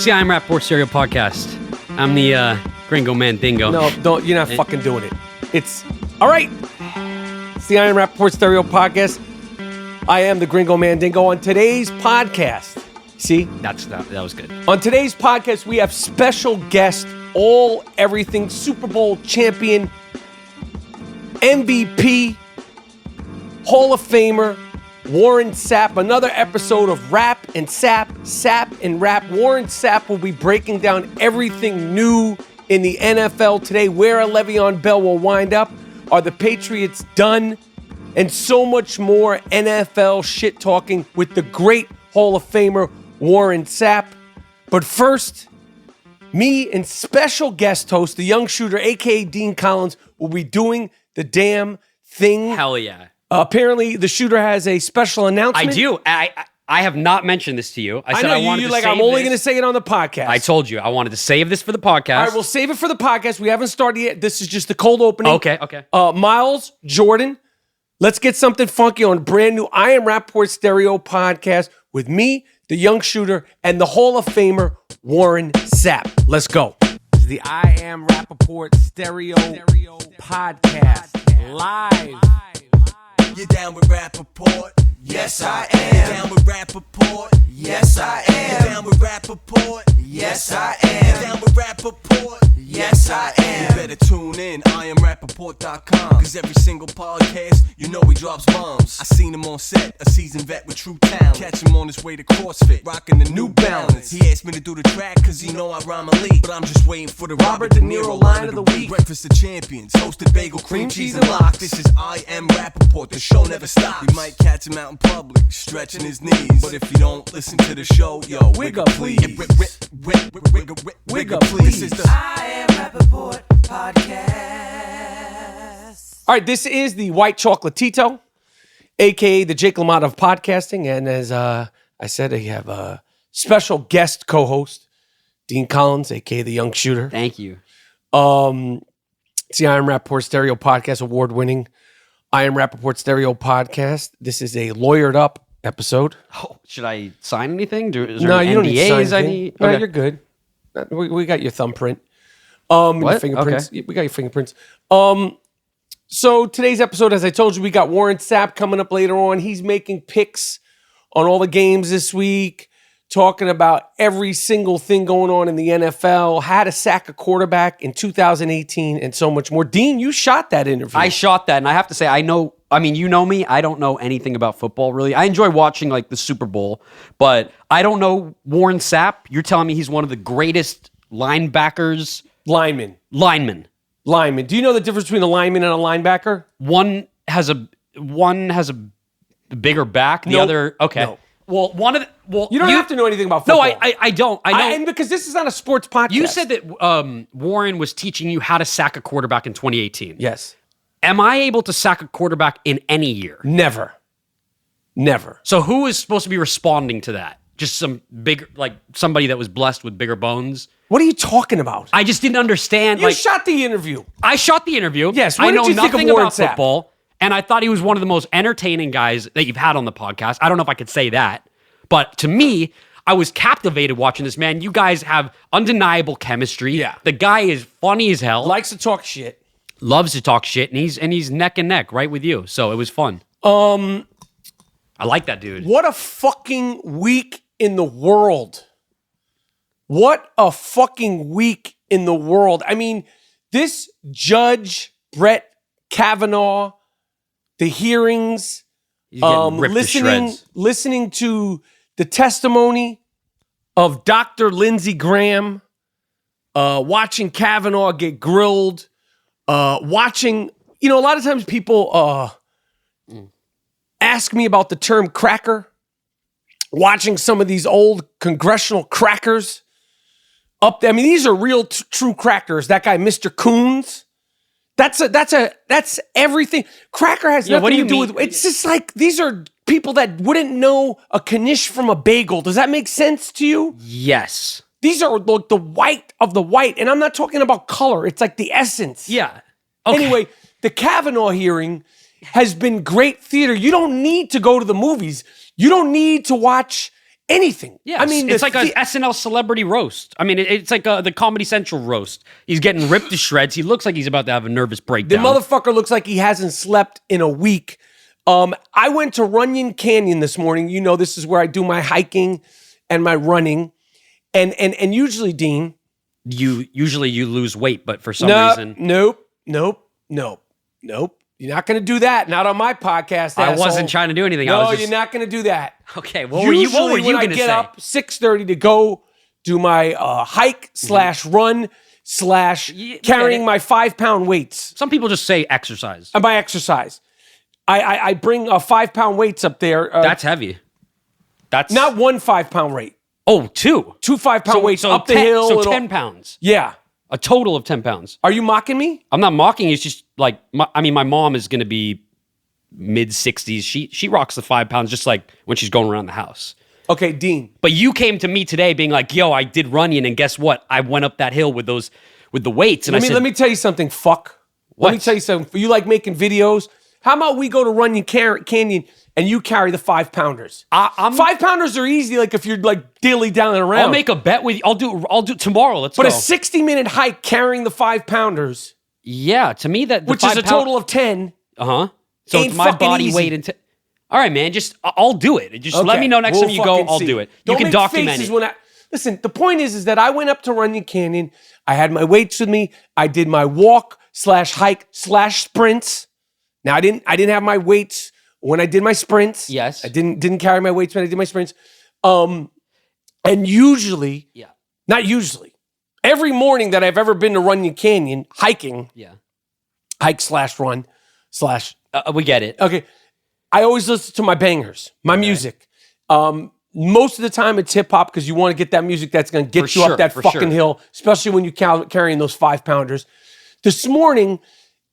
It's the I AM Rapaport Stereo Podcast. I'm the Gringo Mandingo. No, don't. You're not fucking doing it. It's all right. It's the I AM Rapaport Stereo Podcast. I am the Gringo Mandingo. On today's podcast, see? That was good. On today's podcast, we have special guest, everything Super Bowl champion, MVP, Hall of Famer, Warren Sapp. Another episode of Rap and Sapp, Sapp and Rap. Warren Sapp will be breaking down everything new in the NFL today, where a Le'Veon Bell will wind up. Are the Patriots done? And so much more NFL shit talking with the great Hall of Famer, Warren Sapp. But first, me and special guest host, the young shooter, a.k.a. Dean Collins, will be doing the damn thing. Hell yeah. Apparently, the shooter has a special announcement. I do. I have not mentioned this to you. I said know I wanted you to like. save I'm only this. going to say it on the podcast. I told you I wanted to save this for the podcast. All right, we'll save it for the podcast. We haven't started yet. This is just the cold opening. Okay. Miles, Jordan, let's get something funky on a brand new I AM Rapaport Stereo podcast with me, the young shooter, and the Hall of Famer, Warren Sapp. Let's go. This is the I AM Rapaport Stereo podcast. Live. You down with Rapaport? Yes, I am. You down with Rapaport? Yes, I am. You down with Rapaport? Yes, I am. You down with Rapaport? Yes, I am. You better tune in, IamRapaport.com. Cause every single podcast, you know he drops bombs. I seen him on set, a seasoned vet with true talent. Catch him on his way to CrossFit, rocking the New Balance. He asked me to do the track cause he know I rhyme elite. But I'm just waiting for the Robert De Niro line of the week. Breakfast of Champions, hosted bagel, cream cheese, and lox. This is I Am Rapaport, the show never stops. We might catch him out in public, stretching his knees. But if you don't listen to the show, yo, wiggle please. Wiggle please. This is the I Am Rapaport podcast. All right, this is the White Chocolatito, a.k.a. the Jake LaMotta of podcasting. And as I said, I have a special guest co-host, Dean Collins, a.k.a. the young shooter. Thank you. It's the I Am Rapaport Stereo Podcast, award-winning I Am Rapaport Stereo Podcast. This is a lawyered up episode. Oh, should I sign anything? No, you don't need to sign I anything. need? No, Okay. you're good. We got your thumbprint. Your What? fingerprints. Okay. We got your fingerprints. So today's episode, as I told you, we got Warren Sapp coming up later on. He's making picks on all the games this week, talking about every single thing going on in the NFL, how to sack a quarterback in 2018, and so much more. Dean, you shot that interview. I shot that, and I have to say, you know me, I don't know anything about football, really. I enjoy watching, like, the Super Bowl, but I don't know Warren Sapp. You're telling me he's one of the greatest linebackers? Lineman. Do you know the difference between a lineman and a linebacker? One has a bigger back, the Nope. other... Okay. No. Well, You don't have to know anything about No, football. I don't. I know. And because this is not a sports podcast. You said that Warren was teaching you how to sack a quarterback in 2018. Yes. Am I able to sack a quarterback in any year? Never. So who is supposed to be responding to that? Just some bigger, like somebody that was blessed with bigger bones? What are you talking about? I just didn't understand. You shot the interview. I shot the interview. Yes, I what did know you think of nothing Warren about Sapp? football, and I thought he was one of the most entertaining guys that you've had on the podcast. I don't know if I could say that, but to me, I was captivated watching this man. You guys have undeniable chemistry. Yeah. The guy is funny as hell. Likes to talk shit. Loves to talk shit, and he's neck and neck right with you. So it was fun. I like that dude. What a fucking week in the world. What a fucking week in the world. I mean, this Judge Brett Kavanaugh, the hearings, He's getting ripped to shreds. listening to the testimony of Dr. Lindsey Graham, watching Kavanaugh get grilled, watching, a lot of times people ask me about the term cracker, watching some of these old congressional crackers up there. I mean, these are real true crackers. That guy, Mr. Coons. That's everything. Cracker has Yeah, what nothing do to you do mean? with, it's just like, these are people that wouldn't know a knish from a bagel. Does that make sense to you? Yes. These are like the white of the white. And I'm not talking about color. It's like the essence. Yeah. Okay. Anyway, the Kavanaugh hearing has been great theater. You don't need to go to the movies. You don't need to watch anything. Yeah, I mean, it's like a SNL celebrity roast. I mean, it's like the Comedy Central roast. He's getting ripped to shreds. He looks like he's about to have a nervous the breakdown. motherfucker looks like he hasn't slept in a week. I went to Runyon Canyon this morning. You know, this is where I do my hiking and my running. And usually, Dean, you lose weight, but for some reason, nope. You're not going to do that. Not on my podcast. I asshole. wasn't trying to do anything. No, you're not going to do that. Okay, what were you going to say? I get up 6:30 to go do my hike / run / carrying my 5-pound weights. Some people just say exercise. My exercise. I bring 5-pound weights up there. That's heavy. That's not 1 5-pound weight. Oh, 2. 2 5-pound weights up the hill. So 10 pounds. Yeah. A total of 10 pounds. Are you mocking me? I'm not mocking. It's just like, my mom is going to be mid-60s. She rocks the 5 pounds just like when she's going around the house. Okay, Dean. But you came to me today being like, yo, I did Runyon, and guess what? I went up that hill with the weights. And let me tell you something, fuck. What? Let me tell you something. You like making videos? How about we go to Runyon Canyon and you carry the 5-pounders? 5-pounders are easy, like if you're like dilly down and around. I'll make a bet with you. I'll do tomorrow. Let's go. But a 60-minute hike carrying the 5-pounders. Yeah, to me that which is a total of 10. So it's my body easy. weight and all right, man. Just I'll do it. Just let me know next time you go. I'll do it. Don't you can make document faces it. when listen, the point is that I went up to Runyon Canyon. I had my weights with me. I did my walk / hike / sprints. Now I didn't have my weights when I did my sprints. Yes. I didn't carry my weights when I did my sprints. And usually, not usually, every morning that I've ever been to Runyon Canyon hiking, hike / run / we get it. Okay. I always listen to my bangers, my music. Most of the time it's hip hop because you want to get that music that's going to get you up that fucking hill, especially when you're carrying those 5-pounders. This morning,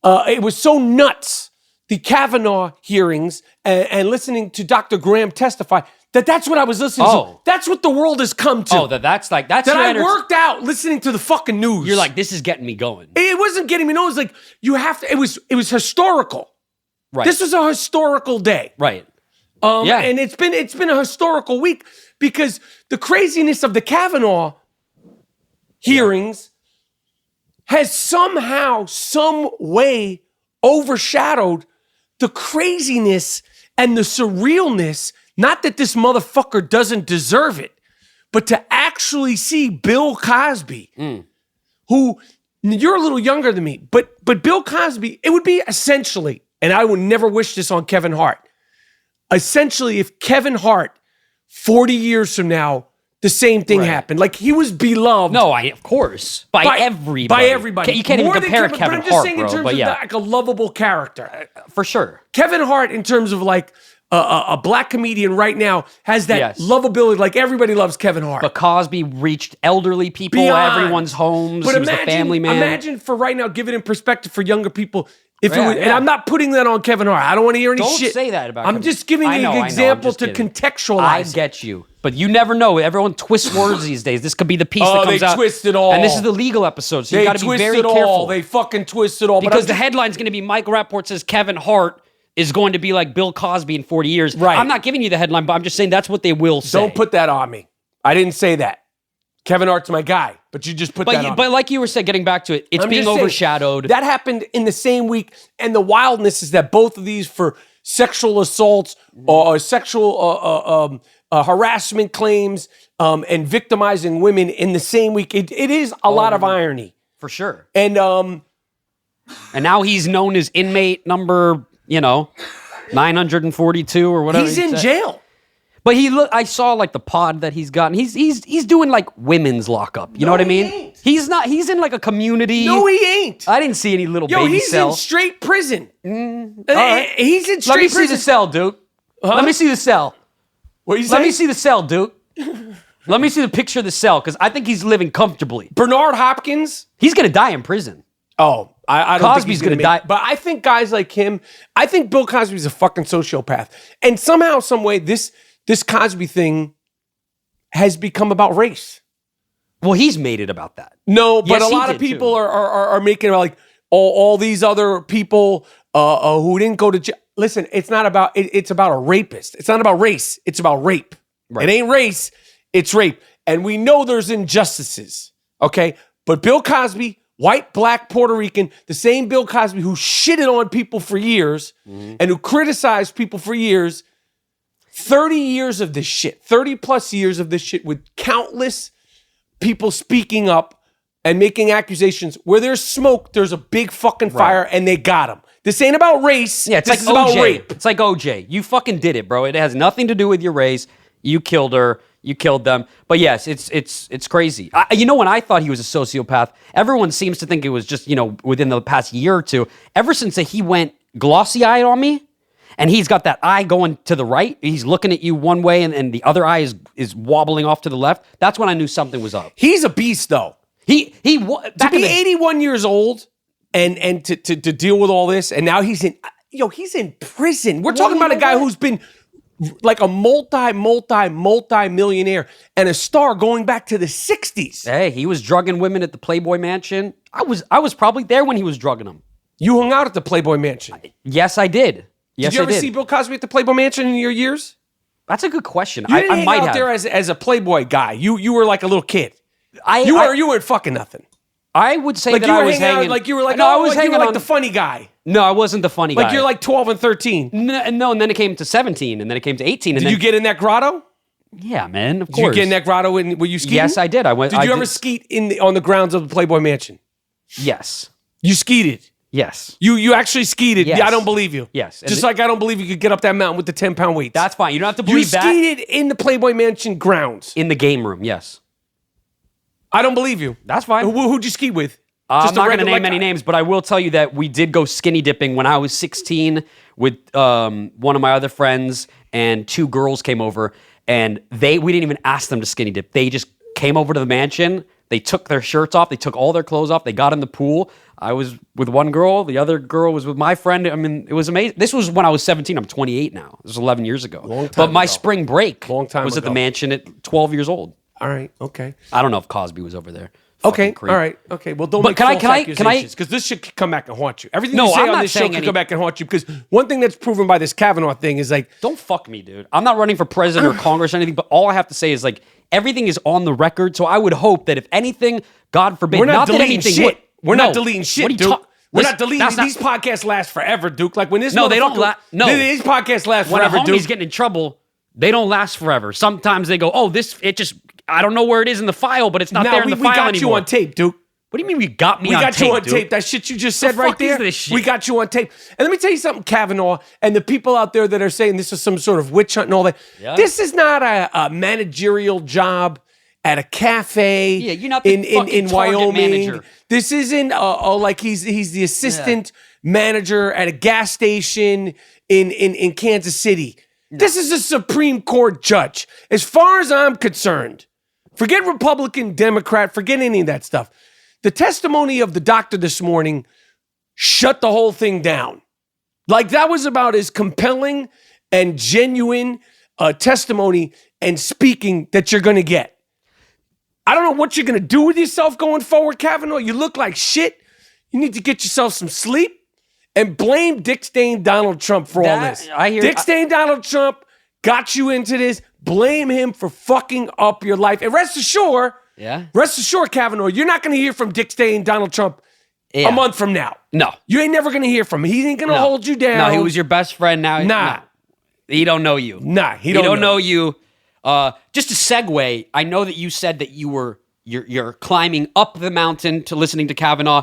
it was so nuts. The Kavanaugh hearings and listening to Dr. Graham testify that's what I was listening to. That's what the world has come to. Oh, that's that I worked out listening to the fucking news. You're like, this is getting me going. It wasn't getting me. No, it was like you have to. It was historical. Right. This was a historical day. Right. And it's been a historical week because the craziness of the Kavanaugh hearings has somehow, some way overshadowed the craziness and the surrealness. Not that this motherfucker doesn't deserve it, but to actually see Bill Cosby, who you're a little younger than me, but Bill Cosby, it would be essentially, and I would never wish this on Kevin Hart. Essentially, if Kevin Hart, 40 years from now, the same thing happened. Like, he was beloved. No, of course. By everybody. By everybody. You can't even compare Kevin Hart, but I'm just saying in terms of like a lovable character. For sure. Kevin Hart, in terms of like a black comedian right now, has that lovability. Like, everybody loves Kevin Hart. But Cosby reached elderly people, everyone's homes. But he was a family man. Imagine for right now, give it in perspective for younger people. If it was, and I'm not putting that on Kevin Hart. I don't want to hear any shit. Don't say that about I'm just giving you an example to contextualize. I get you. But you never know. Everyone twists words these days. This could be the piece that comes out. They twist it all. And this is the legal episode, so you got to be very careful. They fucking twist it all. Because the headline's going to be Michael Rapaport says Kevin Hart is going to be like Bill Cosby in 40 years. Right. I'm not giving you the headline, but I'm just saying that's what they will say. Don't put that on me. I didn't say that. Kevin Hart's my guy, but you just put that on. But like you were saying, getting back to it, it's being overshadowed. That happened in the same week, and the wildness is that both of these for sexual assaults or sexual harassment claims and victimizing women in the same week. It is a lot of irony. For sure. And now he's known as inmate number, 942 or whatever. He's in jail. But I saw like the pod that he's gotten. He's doing like women's lockup. You know what I mean? He ain't. He's not. He's in like a community. No, he ain't. I didn't see any little baby cell. He's in straight prison. Right. He's in straight prison. Let me see the cell, Duke. Let me see the cell. What you say? Let me see the cell, Duke. Let me see the picture of the cell because I think he's living comfortably. Bernard Hopkins. He's gonna die in prison. Oh, I don't Cosby's think he's gonna die. But I think guys like him. I think Bill Cosby's a fucking sociopath, and somehow, some way, this Cosby thing has become about race. Well, he's made it about that. No, but a lot of people are making it about like all these other people who didn't go to jail. Listen, it's not about it's about a rapist. It's not about race. It's about rape. It ain't race, it's rape. And we know there's injustices, okay? But Bill Cosby, white, black, Puerto Rican, the same Bill Cosby who shitted on people for years and who criticized people for years, 30 years of this shit, 30 plus years of this shit with countless people speaking up and making accusations. Where there's smoke, there's a big fucking fire, and they got him. This ain't about race. Yeah, it's this like is OJ. about rape. It's like OJ. You fucking did it, bro. It has nothing to do with your race. You killed her. You killed them. But yes, it's crazy. When I thought he was a sociopath, everyone seems to think it was just, within the past year or two. Ever since he went glossy-eyed on me, and he's got that eye going to the right, he's looking at you one way, and the other eye is wobbling off to the left, that's when I knew something was up. He's a beast, though. To be 81 years old and to deal with all this, and now he's in prison. We're talking about a guy who's been like a multi-millionaire and a star going back to the 60s. Hey, he was drugging women at the Playboy Mansion. I was probably there when he was drugging them. You hung out at the Playboy Mansion. Yes, I did. Yes, did you ever see Bill Cosby at the Playboy Mansion in your years? That's a good question. You didn't I hang might out have. there as a Playboy guy. You were like a little kid. You weren't fucking nothing. I would say Like that you were I was hanging hanging. out, like you were like, no, I was hanging like on the funny guy. No, I wasn't the funny guy. Like you're like 12 and 13. No, and then it came to 17, and then it came to 18. And Did then, you get in that grotto? Yeah, man. Of Did course. you get in that grotto? Were you skeeting? Yes, I did. I went. Did you ever skeet on the grounds of the Playboy Mansion? Yes. You skeeted. Yes. You actually skeeted. Yes. Yeah, I don't believe you. Yes. Just like I don't believe you could get up that mountain with the 10-pound weights. That's fine. You don't have to You believe that. skeeted in the Playboy Mansion grounds. In the game room, yes. I don't believe you. That's fine. Who'd you ski with? I'm not going to name regular- any names, but I will tell you that we did go skinny dipping when I was 16 with one of my other friends, and two girls came over, and we didn't even ask them to skinny dip. They just came over to the mansion. They took their shirts off. They took all their clothes off. They got in the pool. I was with one girl. The other girl was with my friend. I mean, it was amazing. This was when I was 17. I'm 28 now. This was 11 years ago. Long time but my ago. spring break was Long at time the ago. mansion at 12 years old. All right. Okay. I don't know if Cosby was over there. Okay. Fucking creep. All right. Okay. Well, don't But make can I- false can I- accusations, because this shit could come back and haunt you. Everything No, you say I'm on not this show saying could any- come back and haunt you. Because one thing that's proven by this Kavanaugh thing is like, Don't fuck me, dude. I'm not running for president or Congress or anything, but all I have to say is like everything is on the record. So I would hope that if anything, God forbid, we're not that deleting anything shit. would- We're No. not deleting shit, What are you Duke. talk- We're Listen, not deleting that's not- these podcasts last forever, Duke. Like when this No, they don't motherfucker- no. These podcasts last When forever, a homie's Duke. getting in trouble, they don't last forever. Sometimes they go, I don't know where it is in the file, but it's not there in the we file got anymore. you on tape, Duke. What do you mean we got me We on got tape, you on dude? tape. That shit you just said The right fuck is there. this shit? We got you on tape. And let me tell you something, Kavanaugh, and the people out there that are saying this is some sort of witch hunt and all that. Yeah. This is not a managerial job at a cafe. Yeah, you're not the in fucking Target Wyoming. manager. This isn't like he's the assistant manager at a gas station in Kansas City. No. This is a Supreme Court judge. As far as I'm concerned, forget Republican, Democrat, forget any of that stuff. The testimony of the doctor this morning shut the whole thing down. Like that was about as compelling and genuine testimony and speaking that you're going to get. I don't know what you're going to do with yourself going forward, Kavanaugh. You look like shit. You need to get yourself some sleep and blame Dick Stain Donald Trump for all this. Dick Stain Donald Trump got you into this. Blame him for fucking up your life. And rest assured, Kavanaugh, you're not going to hear from Dick Stain Donald Trump a month from now. No. You ain't never going to hear from him. He ain't going to hold you down. No, he was your best friend. Now, Nah. He don't know you. Nah, he He don't don't know know you. Just a segue. I know that you said that you're climbing up the mountain to listening to Kavanaugh.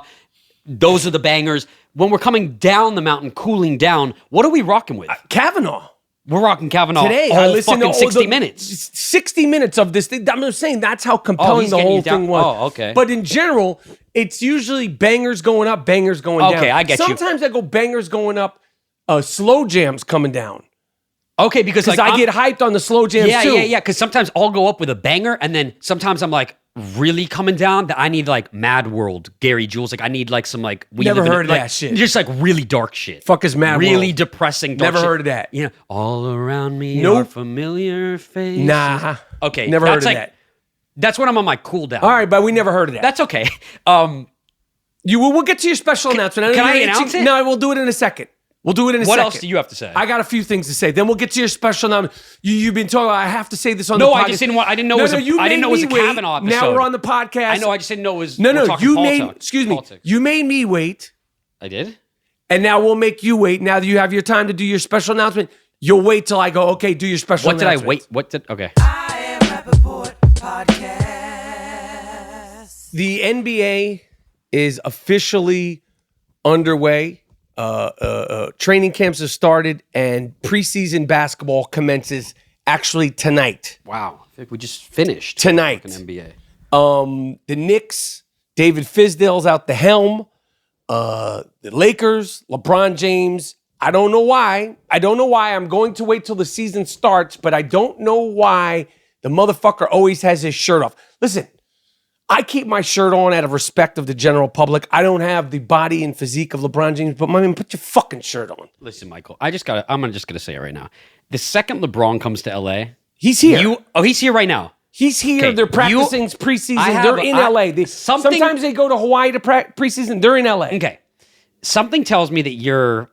Those are the bangers. When we're coming down the mountain, cooling down, what are we rocking with? Kavanaugh. We're rocking Kavanaugh Today, all I listened fucking to 60 minutes. 60 minutes of this thing. I'm just saying that's how compelling he's the getting whole you down. thing was. Oh, okay. But in general, it's usually bangers going up, bangers going down. Okay, I get you. Sometimes I go bangers going up, slow jams coming down. Okay, because like, I get hyped on the slow jams too. Yeah. Because sometimes I'll go up with a banger, and then sometimes I'm like really coming down that I need like Mad World, Gary Jules. Like I need like some like we Never live in heard of like, that shit. Just like really dark shit. Fuck is Mad really World? depressing. Dark Never shit. heard of that. You know, all around me Nope. are familiar faces. Nah. Okay, Never heard of like, that. That's when I'm on my cool down. All right, but we never heard of that. That's okay. We'll get to your special announcement. can I announce it? No, we'll do it in a second. We'll do it in a second. What else do you have to say? I got a few things to say. Then we'll get to your special announcement. You've been talking about, I have to say this on the podcast. No, I just didn't want. I didn't know it was. I didn't know it was a Kavanaugh episode. Now we're on the podcast. I know. I just didn't know it was. No. You made. Excuse me. You made me wait. I did. And now we'll make you wait. Now that you have your time to do your special announcement, you'll wait till I go. Okay, do your special. What did I wait? What did? Okay. I Am Rapaport podcast. The NBA is officially underway. Training camps have started, and preseason basketball commences actually tonight. Wow, I think we just finished tonight. NBA. The Knicks, David Fizdale's out the helm. The Lakers, LeBron James. I don't know why. I'm going to wait till the season starts, but I don't know why the motherfucker always has his shirt off. Listen, I keep my shirt on out of respect of the general public. I don't have the body and physique of LeBron James, but my man, put your fucking shirt on. Listen, Michael, I'm just gonna say it right now. The second LeBron comes to LA, he's here. He's here right now. He's here. Okay, they're practicing preseason. They're in LA. Sometimes they go to Hawaii to preseason. They're in LA. Okay. Something tells me that you're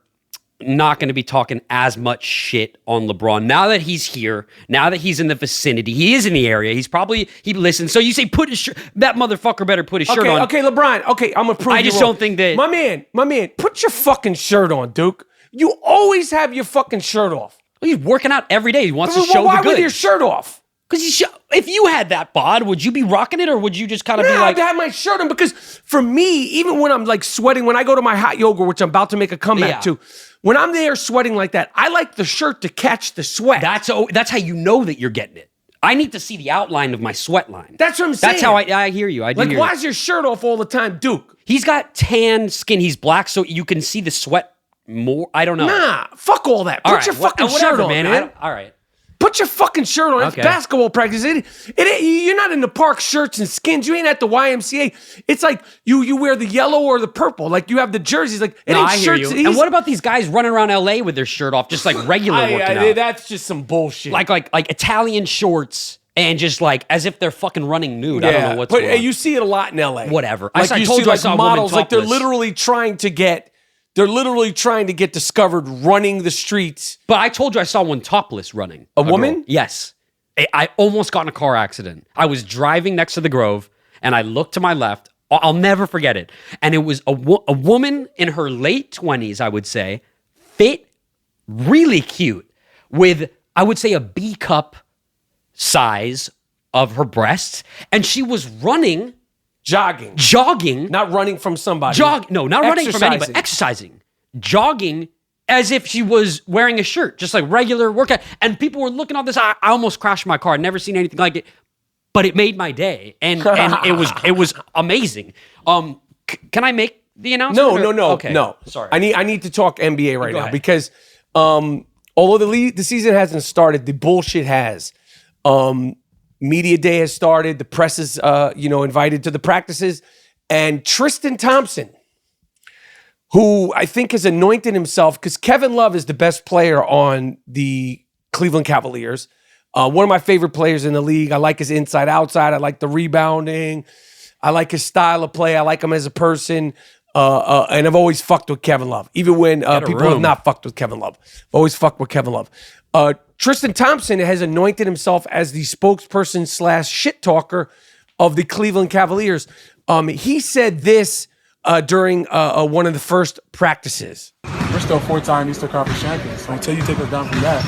not going to be talking as much shit on LeBron now that he's here, now that he's in the vicinity. He is in the area. He listens. So you say put his shirt. That motherfucker better put his shirt on. Okay, LeBron. Okay, I'm gonna prove you I just wrong. don't think that my man, put your fucking shirt on, Duke. You always have your fucking shirt off. He's working out every day. He wants to show the goods. Why with your shirt off? Because if you had that bod, would you be rocking it, or would you just kind of be I'd like? have my shirt on, because for me, even when I'm like sweating, when I go to my hot yoga, which I'm about to make a comeback to, when I'm there sweating like that, I like the shirt to catch the sweat. That's how you know that you're getting it. I need to see the outline of my sweat line. That's what I'm saying. That's how I hear you. Why is your shirt off all the time, Duke? He's got tan skin. He's black, so you can see the sweat more. I don't know. Nah, fuck all that. Put your fucking shirt on, man. All right. Put your fucking shirt on. It's basketball practice. You're not in the park shirts and skins. You ain't at the YMCA. It's like you wear the yellow or the purple. Like you have the jerseys. Like it ain't I hear shirts. you. And what about these guys running around LA with their shirt off, just like regular working out? That's just some bullshit. Like Italian shorts and just like as if they're fucking running nude. I don't know what's going on. You see it a lot in LA. Whatever. Like I told you I saw models. women Like they're literally trying to get discovered running the streets. But I told you I saw one topless running. A woman? Girl. Yes. I almost got in a car accident. I was driving next to the Grove, and I looked to my left. I'll never forget it. And it was a woman in her late 20s, I would say, fit, really cute, with, I would say, a B cup size of her breasts. And she was running. Jogging. Not running from somebody. No, not running from anybody. Exercising. Jogging as if she was wearing a shirt, just like regular workout. And people were looking at this. I almost crashed my car. I'd never seen anything like it. But it made my day. And it was amazing. Can I make the announcement? No. Okay. No. Sorry. I need to talk NBA right now ahead. because although the season hasn't started, the bullshit has. Media day has started. The press is, invited to the practices. And Tristan Thompson, who I think has anointed himself, because Kevin Love is the best player on the Cleveland Cavaliers. One of my favorite players in the league. I like his inside-outside. I like the rebounding. I like his style of play. I like him as a person. And I've always fucked with Kevin Love. Even when people have not fucked with Kevin Love. I've always fucked with Kevin Love. Tristan Thompson has anointed himself as the spokesperson / shit talker of the Cleveland Cavaliers. He said this during one of the first practices. We're still 4-time Eastern Conference champions. So until you take us down from that,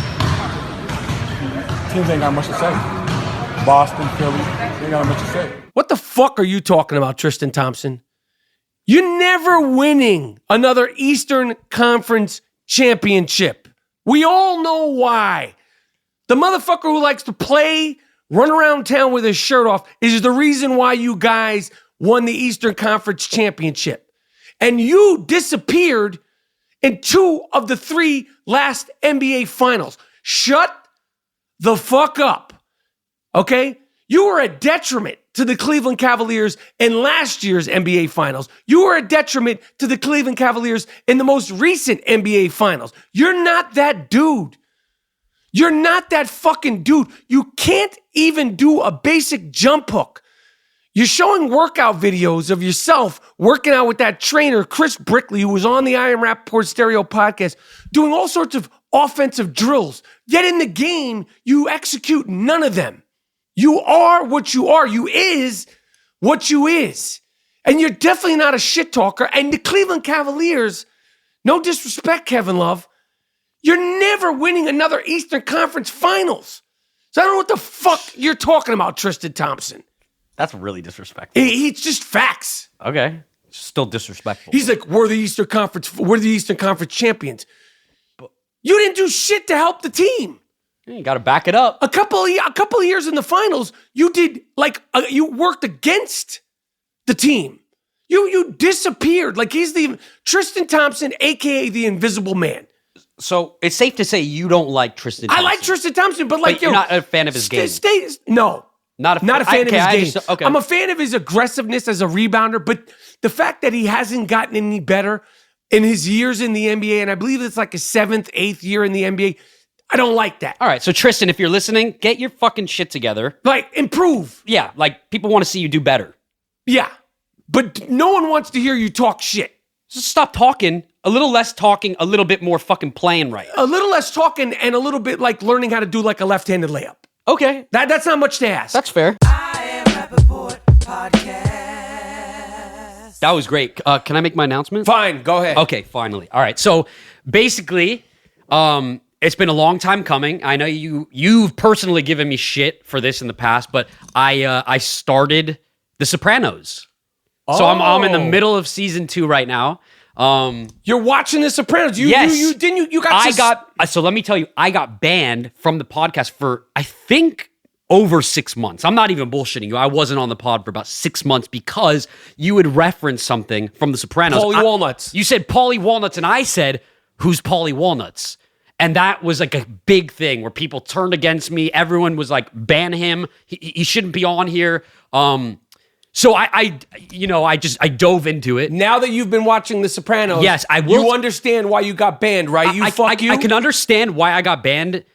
teams ain't got much to say. Boston, Philly, they ain't got much to say. What the fuck are you talking about, Tristan Thompson? You're never winning another Eastern Conference championship. We all know why. The motherfucker who likes to play, run around town with his shirt off is the reason why you guys won the Eastern Conference championship. And you disappeared in 2 of the 3 last NBA finals. Shut the fuck up, okay? You were a detriment to the Cleveland Cavaliers in last year's NBA Finals. You were a detriment to the Cleveland Cavaliers in the most recent NBA Finals. You're not that dude. You're not that fucking dude. You can't even do a basic jump hook. You're showing workout videos of yourself working out with that trainer, Chris Brickley, who was on the I Am Rapaport Stereo podcast, doing all sorts of offensive drills. Yet in the game, you execute none of them. You are what you are. You is what you is. And you're definitely not a shit talker. And the Cleveland Cavaliers, no disrespect, Kevin Love, you're never winning another Eastern Conference Finals. So I don't know what the fuck you're talking about, Tristan Thompson. That's really disrespectful. It's just facts. Okay. Still disrespectful. He's like, we're the Eastern Conference champions. But you didn't do shit to help the team. You got to back it up. A couple of years in the finals, you did you worked against the team. You disappeared. Like he's the Tristan Thompson, aka the Invisible Man. So it's safe to say you don't like Tristan Thompson. I like Tristan Thompson, but you're not a fan of his game. No. Not a fan of his game. Okay. I'm a fan of his aggressiveness as a rebounder, but the fact that he hasn't gotten any better in his years in the NBA, and I believe it's like his 7th, 8th year in the NBA, I don't like that. All right, so Tristan, if you're listening, get your fucking shit together. Like, improve. Yeah, like people want to see you do better. Yeah, but no one wants to hear you talk shit. Just stop talking. A little less talking, a little bit more fucking playing right. A little less talking and a little bit like learning how to do like a left-handed layup. Okay. That's not much to ask. That's fair. I Am Rapaport Podcast. That was great. Can I make my announcement? Fine, go ahead. Okay, finally. All right. So basically, it's been a long time coming. I know you've personally given me shit for this in the past, but I started The Sopranos. So I'm in the middle of season 2 right now. You're watching The Sopranos. Yes. So let me tell you, I got banned from the podcast for, I think, over 6 months. I'm not even bullshitting you. I wasn't on the pod for about 6 months because you would reference something from The Sopranos. Paulie Walnuts. You said Paulie Walnuts, and I said, who's Paulie Walnuts? And that was like a big thing where people turned against me. Everyone was like, ban him. He shouldn't be on here. So I dove into it. Now that you've been watching The Sopranos, yes, I will. You understand why you got banned, right? I can understand why I got banned.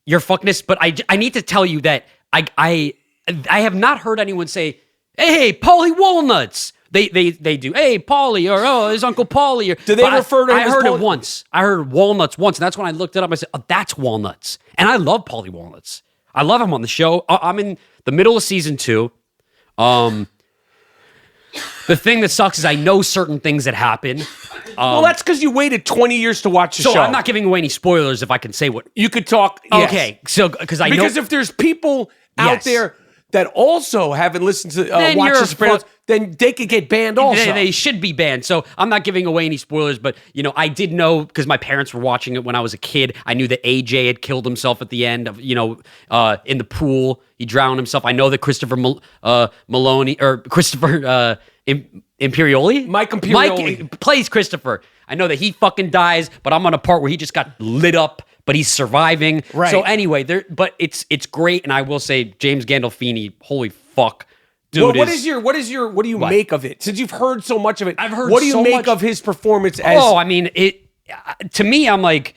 Your fuckness, but I need to tell you that I have not heard anyone say, "Hey, Paulie Walnuts." They do. Hey, Paulie, or his Uncle Paulie. Do they refer to him I as heard Paulie? it once. I heard Walnuts once, and that's when I looked it up. I said, "Oh, that's Walnuts," and I love Paulie Walnuts. I love him on the show. I'm in the middle of season 2. The thing that sucks is I know certain things that happen. Well, that's because you waited 20 years to watch the show. So I'm not giving away any spoilers if I can say what. You could talk. Yes. Okay, so because if there's people out Yes. there that also haven't listened to Then watch you're The Sopranos, then they could get banned also. They should be banned. So I'm not giving away any spoilers, but I did know because my parents were watching it when I was a kid. I knew that AJ had killed himself at the end of in the pool. He drowned himself. I know that Christopher Maloney or Christopher Imperioli? Mike Imperioli. Mike plays Christopher. I know that he fucking dies, but I'm on a part where he just got lit up, but he's surviving. Right. So anyway, but it's great, and I will say James Gandolfini, holy fuck. Dude, what do you make of it? Since you've heard so much of it, I've heard what do you so make much of his performance as I mean, to me, I'm like,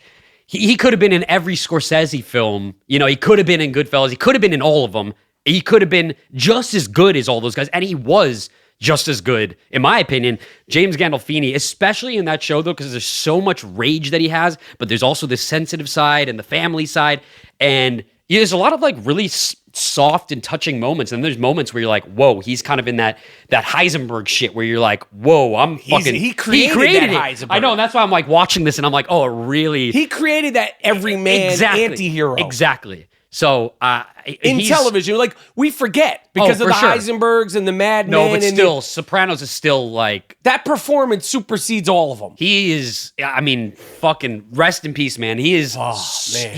he could have been in every Scorsese film. He could have been in Goodfellas. He could have been in all of them. He could have been just as good as all those guys, and he was just as good, in my opinion. James Gandolfini, especially in that show, though, because there's so much rage that he has, but there's also the sensitive side and the family side, and there's a lot of like really soft and touching moments, and there's moments where you're like, whoa, he's kind of in that Heisenberg shit where you're like, whoa, he created that it. Heisenberg. I know, and that's why I'm like watching this, and I'm like, oh, really? He created that everyman anti-hero. Exactly. So in television, like we forget because of the Heisenbergs and the Mad Men. No, but still, Sopranos is still like that performance supersedes all of them. He is. I mean, fucking rest in peace, man. He is. Oh, man.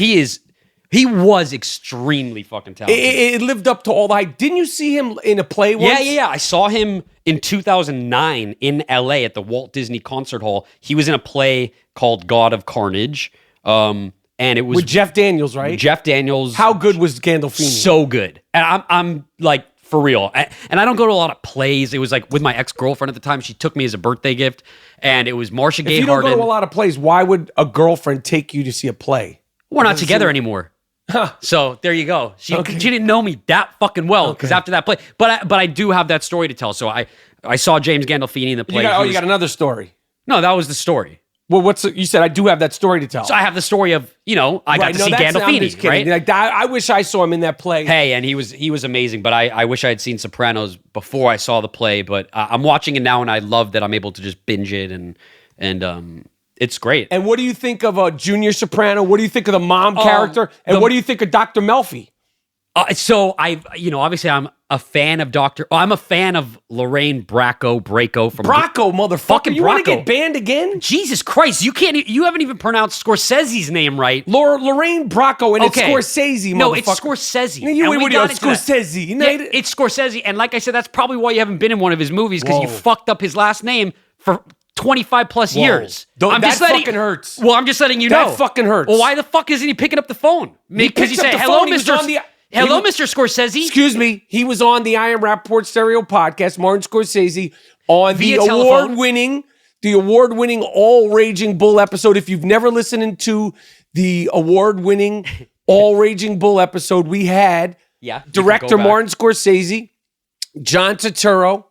He was extremely fucking talented. It lived up to all the hype. Didn't you see him in a play once? Yeah. I saw him in 2009 in LA at the Walt Disney Concert Hall. He was in a play called God of Carnage. And it was with Jeff Daniels, right? Jeff Daniels. How good was Gandolfini? So good. And I'm like, for real. And I don't go to a lot of plays. It was like with my ex-girlfriend at the time. She took me as a birthday gift. And it was Marcia Gay Harden. If you don't Harden. go to a lot of plays, why would a girlfriend take you to see a play? We're not together anymore. So there you go. She didn't know me that fucking well because after that play, but I do have that story to tell. So I saw James Gandolfini in the play. You got another story. No, that was the story. Well, you said I do have that story to tell. So I have the story of, I got to see Gandolfini, right? Like, I wish I saw him in that play. Hey, and he was amazing, but I wish I had seen Sopranos before I saw the play, but I'm watching it now and I love that I'm able to just binge it and it's great. And what do you think of Junior Soprano? What do you think of the mom character? And what do you think of Dr. Melfi? So obviously I'm a fan of I'm a fan of Lorraine Bracco from Bracco, motherfucker. Fucking You want to Bracco. get banned again? Jesus Christ, you haven't even pronounced Scorsese's name right. Lorraine Bracco, and it's Scorsese, motherfucker. No, it's Scorsese. Scorsese. It's Scorsese, and like I said, that's probably why you haven't been in one of his movies, because you fucked up his last name for 25 plus years. That fucking hurts. Well, I'm just letting you know. That fucking hurts. Well, why the fuck isn't he picking up the phone? Because he said, hello, Mr. Hello, Mr. Scorsese. Excuse me. He was on the I Am Rapaport Stereo podcast, Martin Scorsese, on Via the telephone. award-winning All Raging Bull episode. If you've never listened to the award-winning All Raging Bull episode, we had director Martin Scorsese, John Turturro,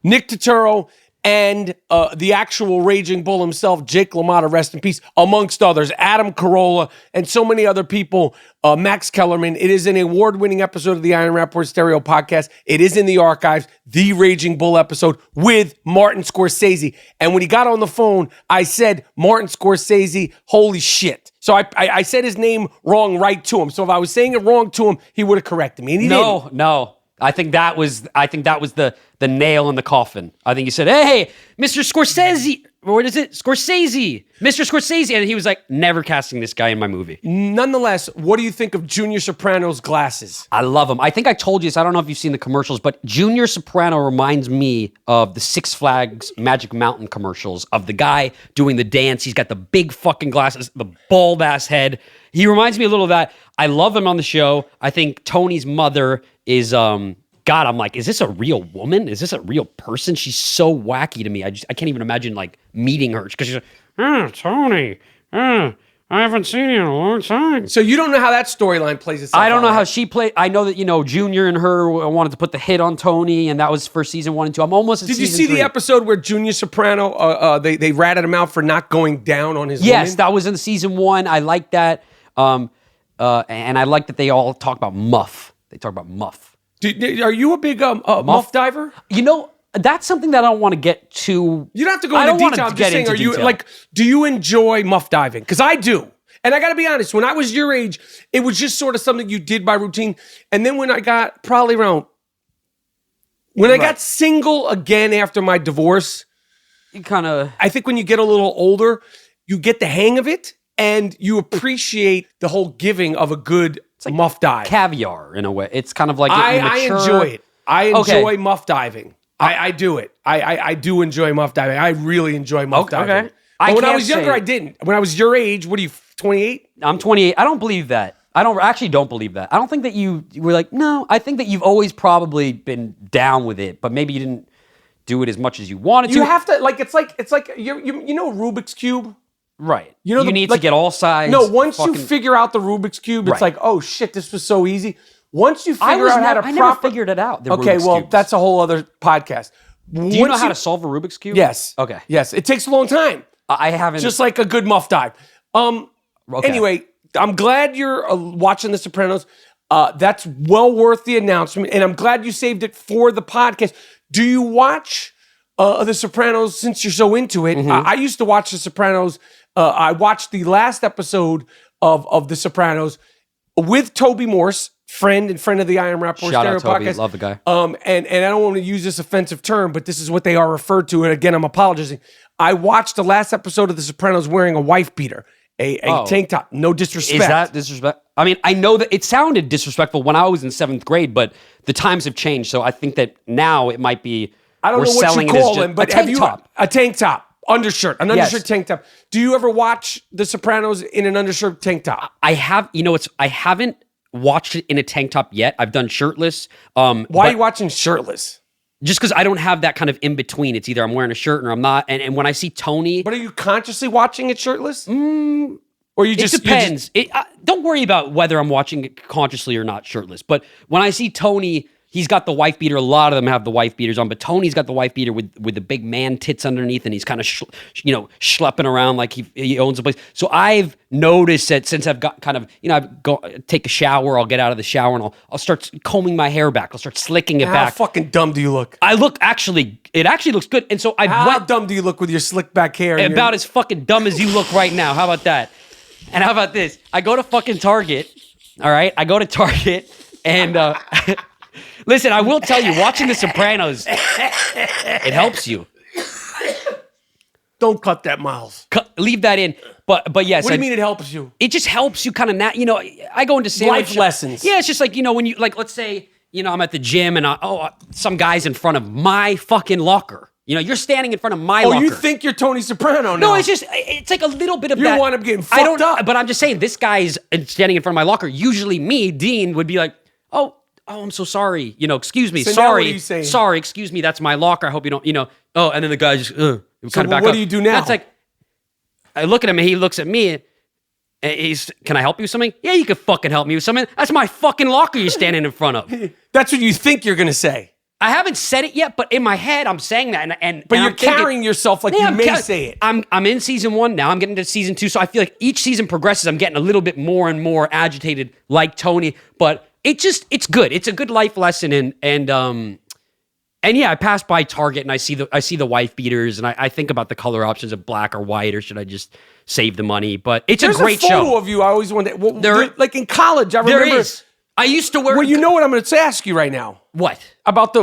Nick Turturro, and the actual Raging Bull himself, Jake LaMotta, rest in peace, amongst others, Adam Carolla, and so many other people, Max Kellerman. It is an award-winning episode of the I Am Rapaport Stereo podcast. It is in the archives, the Raging Bull episode with Martin Scorsese. And when he got on the phone, I said, Martin Scorsese, holy shit. So I said his name wrong right to him. So if I was saying it wrong to him, he would have corrected me. And he didn't. No. I think that was the nail in the coffin. I think he said, "Hey, Mr. Scorsese, what is it? Scorsese, Mr. Scorsese," and he was like, "Never casting this guy in my movie." Nonetheless, what do you think of Junior Soprano's glasses? I love him. I think I told you this. I don't know if you've seen the commercials, but Junior Soprano reminds me of the Six Flags Magic Mountain commercials of the guy doing the dance. He's got the big fucking glasses, the bald ass head. He reminds me a little of that. I love him on the show. I think Tony's mother is God, I'm like, is this a real woman? Is this a real person? She's so wacky to me. I can't even imagine like meeting her, because she's like, Tony, I haven't seen you in a long time. So you don't know how that storyline plays itself out. I don't know how she played. I know that, Junior and her wanted to put the hit on Tony, and that was for season 1 and 2. I'm almost at Did you season see 3. the episode where Junior Soprano, they ratted him out for not going down on his Yes, woman? that was in season 1. I like that. And I like that they all talk about Muff. They talk about Muff. Are you a big muff diver? That's something that I don't want to get too. You don't have to go into detail. I'm just saying, do you enjoy muff diving? Because I do. And I got to be honest, when I was your age, it was just sort of something you did by routine. And then when I got I got single again after my divorce, You kind of. I think when you get a little older, you get the hang of it and you appreciate the whole giving of a good muff dive. Caviar, in a way. It's kind of like I enjoy it. I enjoy muff diving. I do it. I do enjoy muff diving. I really enjoy muff diving. Okay. But when I was younger, I didn't. When I was your age, what are you, 28? I'm 28. I don't believe that. I don't believe that. I don't think that you were like, no, I think that you've always probably been down with it, but maybe you didn't do it as much as you wanted to. You have to, it's like you know Rubik's Cube? Right. You need to get all sides. No, once you figure out the Rubik's Cube, it's like, oh shit, this was so easy. Once you figure out how to I never figured it out. Okay, well, that's a whole other podcast. Do you know how to solve a Rubik's Cube? Yes. Okay. Yes, it takes a long time. I haven't. Just like a good muff dive. Anyway, I'm glad you're watching The Sopranos. That's well worth the announcement, and I'm glad you saved it for the podcast. Do you watch The Sopranos since you're so into it? Mm-hmm. I used to watch The Sopranos. I watched the last episode of The Sopranos with Toby Morse, friend of the I Am Rapaport Shout Stereo out Toby, podcast. love the guy. And I don't want to use this offensive term, but this is what they are referred to. And again, I'm apologizing. I watched the last episode of The Sopranos wearing a wife beater, a tank top. No disrespect. Is that disrespect? I mean, I know that it sounded disrespectful when I was in 7th grade, but the times have changed. So I think that now it might be. I don't know what you call them, but a tank top. A tank top. Undershirt. An undershirt tank top. Do you ever watch The Sopranos in an undershirt tank top? I have. I haven't watched it in a tank top yet. I've done shirtless. Why are you watching shirtless? Just because I don't have that kind of in between. It's either I'm wearing a shirt or I'm not. And when I see Tony, But are you consciously watching it shirtless? Or you It just depends. Don't worry about whether I'm watching it consciously or not shirtless. But when I see Tony, he's got the wife beater. A lot of them have the wife beaters on, but Tony's got the wife beater with the big man tits underneath, and he's kind of schlepping around like he owns the place. So I've noticed that since I've got kind of I take a shower, I'll get out of the shower and I'll start combing my hair back. I'll start slicking it back. How fucking dumb do you look? It actually looks good. And so How dumb do you look with your slick back hair? About as fucking dumb as you look right now. How about that? And how about this? I go to fucking Target. All right, I go to Target and. Listen, I will tell you, watching The Sopranos, it helps you. Don't cut that, Miles. Leave that in. But yes. What do you mean it helps you? It just helps you kind of, I go into sandwich. Life lessons. Yeah, it's just like, when you, like, let's say, I'm at the gym and some guy's in front of my fucking locker. You're standing in front of my locker. Oh, you think you're Tony Soprano now? No, it's like a little bit of that. You wind up getting fucked up. But I'm just saying, this guy's standing in front of my locker. Usually me, Dean, would be like, oh, I'm so sorry. Excuse me. So sorry. Now what are you saying? Sorry, excuse me. That's my locker. I hope you don't, Oh, and then the guy just, kind of back up. What do you do now? That's like, I look at him and he looks at me and he's, can I help you with something? Yeah, you can fucking help me with something. That's my fucking locker you're standing in front of. That's what you think you're going to say. I haven't said it yet, but in my head, I'm saying that. But you're carrying yourself like you may say it. I'm in season 1 now. I'm getting to season 2. So I feel like each season progresses. I'm getting a little bit more and more agitated like Tony. But it's good. It's a good life lesson. And yeah, I pass by Target and I see the wife beaters and I think about the color options of black or white, or should I just save the money? But it's a great show. There's a photo of you. I always wondered. Like in college, I remember. There is. I used to wear. Well, you know what I'm going to ask you right now? What? About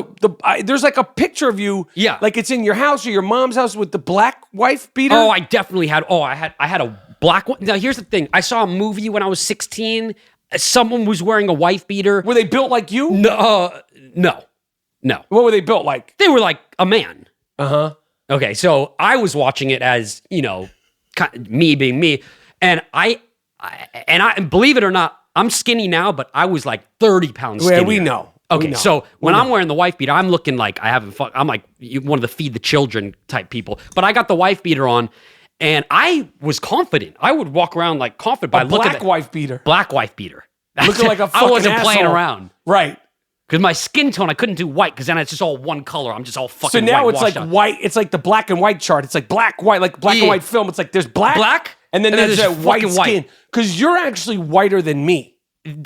there's like a picture of you. Yeah. Like it's in your house or your mom's house with the black wife beater. Oh, I definitely had. Oh, I had a black one. Now here's the thing. I saw a movie when I was 16. Someone was wearing a wife beater. Were they built like you? No. What were they built like? They were like a man. Uh-huh. Okay, so I was watching it as, me being me. And I believe it or not, I'm skinny now, but I was like 30 pounds skinnier. Yeah, we know. Okay, so when I'm wearing the wife beater, I'm looking like I'm like one of the feed the children type people. But I got the wife beater on, and I was confident. I would walk around like confident by looking at wife beater. Black wife beater. Looking like a fucking I wasn't playing asshole. around. Right. Because my skin tone, I couldn't do white, because then it's just all one color. I'm just all fucking So now white, it's like out. white. It's like the black and white chart. It's like black, white, like black and white film. It's like there's black, and then there's that white skin. Because you're actually whiter than me.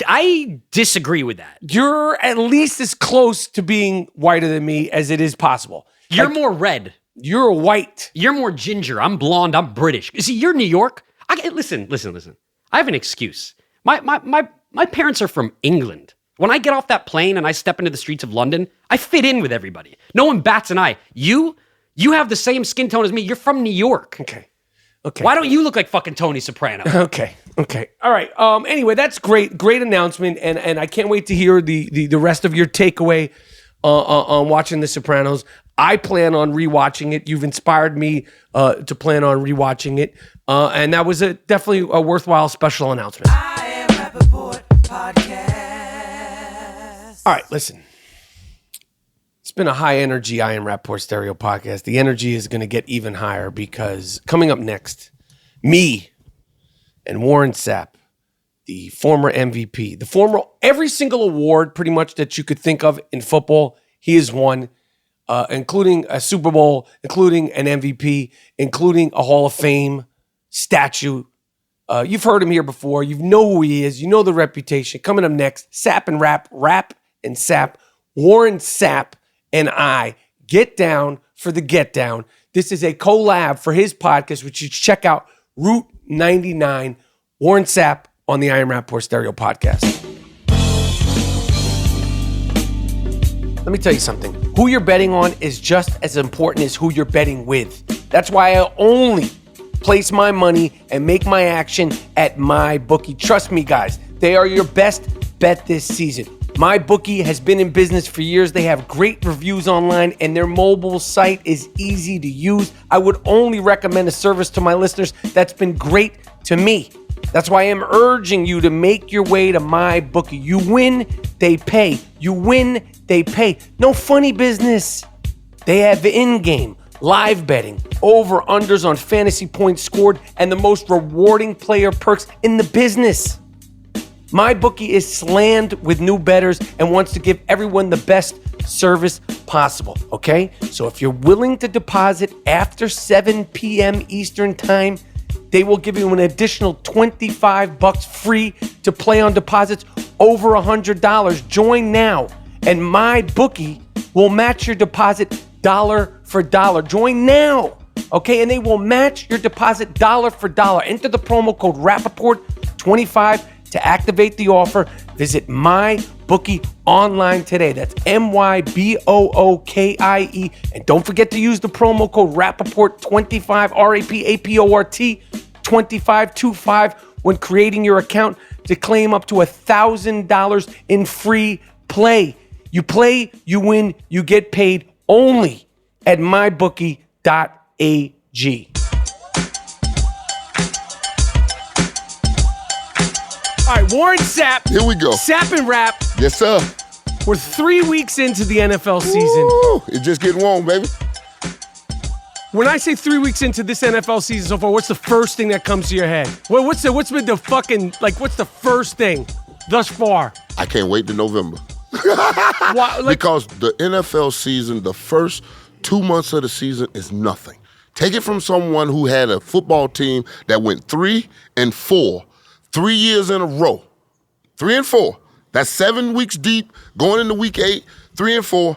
I disagree with that. You're at least as close to being whiter than me as it is possible. You're more red. You're white. You're more ginger. I'm blonde. I'm British. See, you're New York. Listen. I have an excuse. My parents are from England. When I get off that plane and I step into the streets of London, I fit in with everybody. No one bats an eye. You have the same skin tone as me. You're from New York. Okay. Why don't you look like fucking Tony Soprano? Okay. All right. Anyway, that's great. Great announcement, and I can't wait to hear the rest of your takeaway on watching The Sopranos. I plan on rewatching it. You've inspired me to plan on rewatching it, and that was definitely a worthwhile special announcement. I Am Rapaport podcast. All right, listen. It's been a high energy I Am Rapaport stereo podcast. The energy is going to get even higher because coming up next, me and Warren Sapp, the former MVP, every single award pretty much that you could think of in football, he has won, including a Super Bowl, including an MVP, including a Hall of Fame statue. You've heard him here before. You know who he is. You know the reputation. Coming up next, Sapp and Rap and Sapp, Warren Sapp and I get down for the get down. This is a collab for his podcast, which you should check out, Route 99, Warren Sapp on the I Am Rapaport stereo podcast. Let me tell you something. Who you're betting on is just as important as who you're betting with. That's why I only place my money and make my action at MyBookie. Trust me, guys, they are your best bet this season. MyBookie has been in business for years. They have great reviews online, and their mobile site is easy to use. I would only recommend a service to my listeners that's been great to me. That's why I'm urging you to make your way to MyBookie. You win, they pay. You win, they pay. No funny business. They have in-game, live betting, over-unders on fantasy points scored, and the most rewarding player perks in the business. MyBookie is slammed with new bettors and wants to give everyone the best service possible, okay? So if you're willing to deposit after 7 p.m. Eastern time, they will give you an additional $25 free to play on deposits over $100. Join now, and MyBookie will match your deposit dollar for dollar. Join now, okay? And they will match your deposit dollar for dollar. Enter the promo code Rapaport25 to activate the offer. Visit MyBookie online today. That's MyBookie. And don't forget to use the promo code Rapaport25, RAPAPORT 2525 when creating your account to claim up to $1,000 in free play. You play, you win, you get paid only at mybookie.ag. All right, Warren Sapp. Here we go. Sapp and Rap. Yes, sir. We're 3 weeks into the NFL season. Woo, it just getting warm, baby. When I say 3 weeks into this NFL season so far, what's the first thing that comes to your head? What's been the fucking, what's the first thing thus far? I can't wait to November. Why, Because the NFL season, the first 2 months of the season is nothing. Take it from someone who had a football team that went 3-4, 3 years in a row. 3-4. That's 7 weeks deep, going into week 8, 3-4.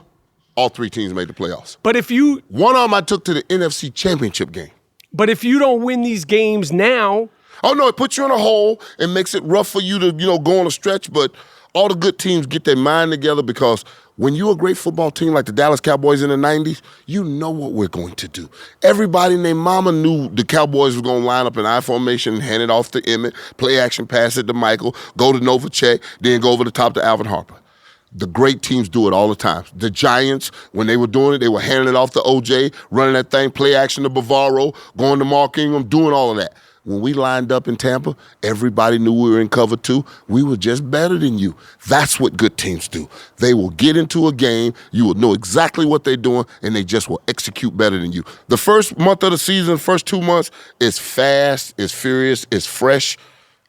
All 3 teams made the playoffs. But if you... One of them I took to the NFC Championship game. But if you don't win these games now... Oh, no, it puts you in a hole and makes it rough for you to, go on a stretch, but all the good teams get their mind together because when you're a great football team like the Dallas Cowboys in the 90s, you know what we're going to do. Everybody named Mama knew the Cowboys were going to line up in I formation and hand it off to Emmett, play action, pass it to Michael, go to Novacek, then go over the top to Alvin Harper. The great teams do it all the time. The Giants, when they were doing it, they were handing it off to OJ, running that thing, play action to Bavaro, going to Mark Ingram, doing all of that. When we lined up in Tampa, everybody knew we were in cover 2. We were just better than you. That's what good teams do. They will get into a game, you will know exactly what they're doing, and they just will execute better than you. The first month of the season, first 2 months, is fast, is furious, is fresh.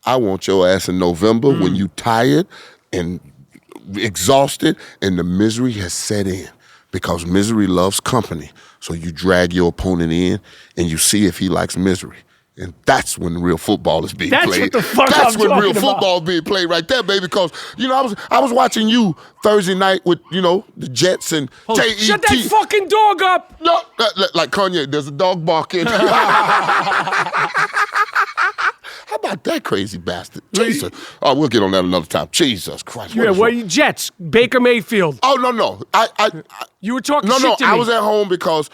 I want your ass in November when you tired and exhausted and the misery has set in because misery loves company. So you drag your opponent in and you see if he likes misery. And that's when real football is being played. That's what the fuck That's I'm when real talking football is being played right there, baby. Because, I was watching you Thursday night with, the Jets and J.E.T. Shut that fucking dog up! No, like Kanye, there's a dog barking. How about that crazy bastard? Jesus. Oh, we'll get on that another time. Jesus Christ. Yeah, Jets, Baker Mayfield. Oh, no. You were talking shit to me. I was at home because,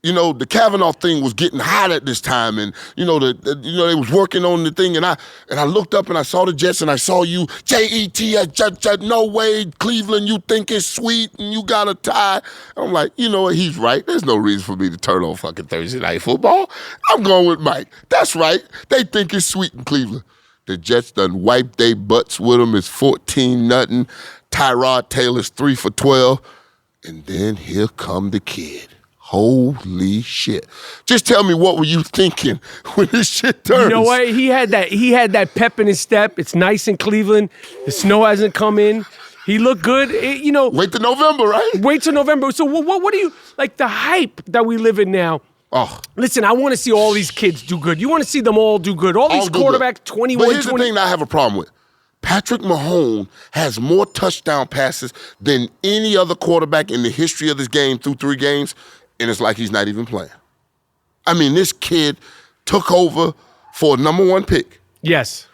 the Kavanaugh thing was getting hot at this time, and they was working on the thing, and I looked up and I saw the Jets and I saw you, J.E.T. No way, Cleveland, you think it's sweet and you got a tie. I'm like, you know what? He's right. There's no reason for me to turn on fucking Thursday Night Football. I'm going with Mike. That's right. They think it's sweet in Cleveland. The Jets done wiped their butts with them. It's 14-0. Tyrod Taylor's 3 for 12, and then here come the kid. Holy shit. Just tell me, what were you thinking when this shit turns? You know what? He had that pep in his step. It's nice in Cleveland. The snow hasn't come in. He looked good. Wait till November, right? Wait till November. So what do you, the hype that we live in now? Oh. Listen, I want to see all these kids do good. You want to see them all do good. All these quarterbacks, 21, But here's the thing that I have a problem with. Patrick Maholmes has more touchdown passes than any other quarterback in the history of this game through 3 games. And it's like he's not even playing. I mean, this kid took over for a number 1 pick. Yes.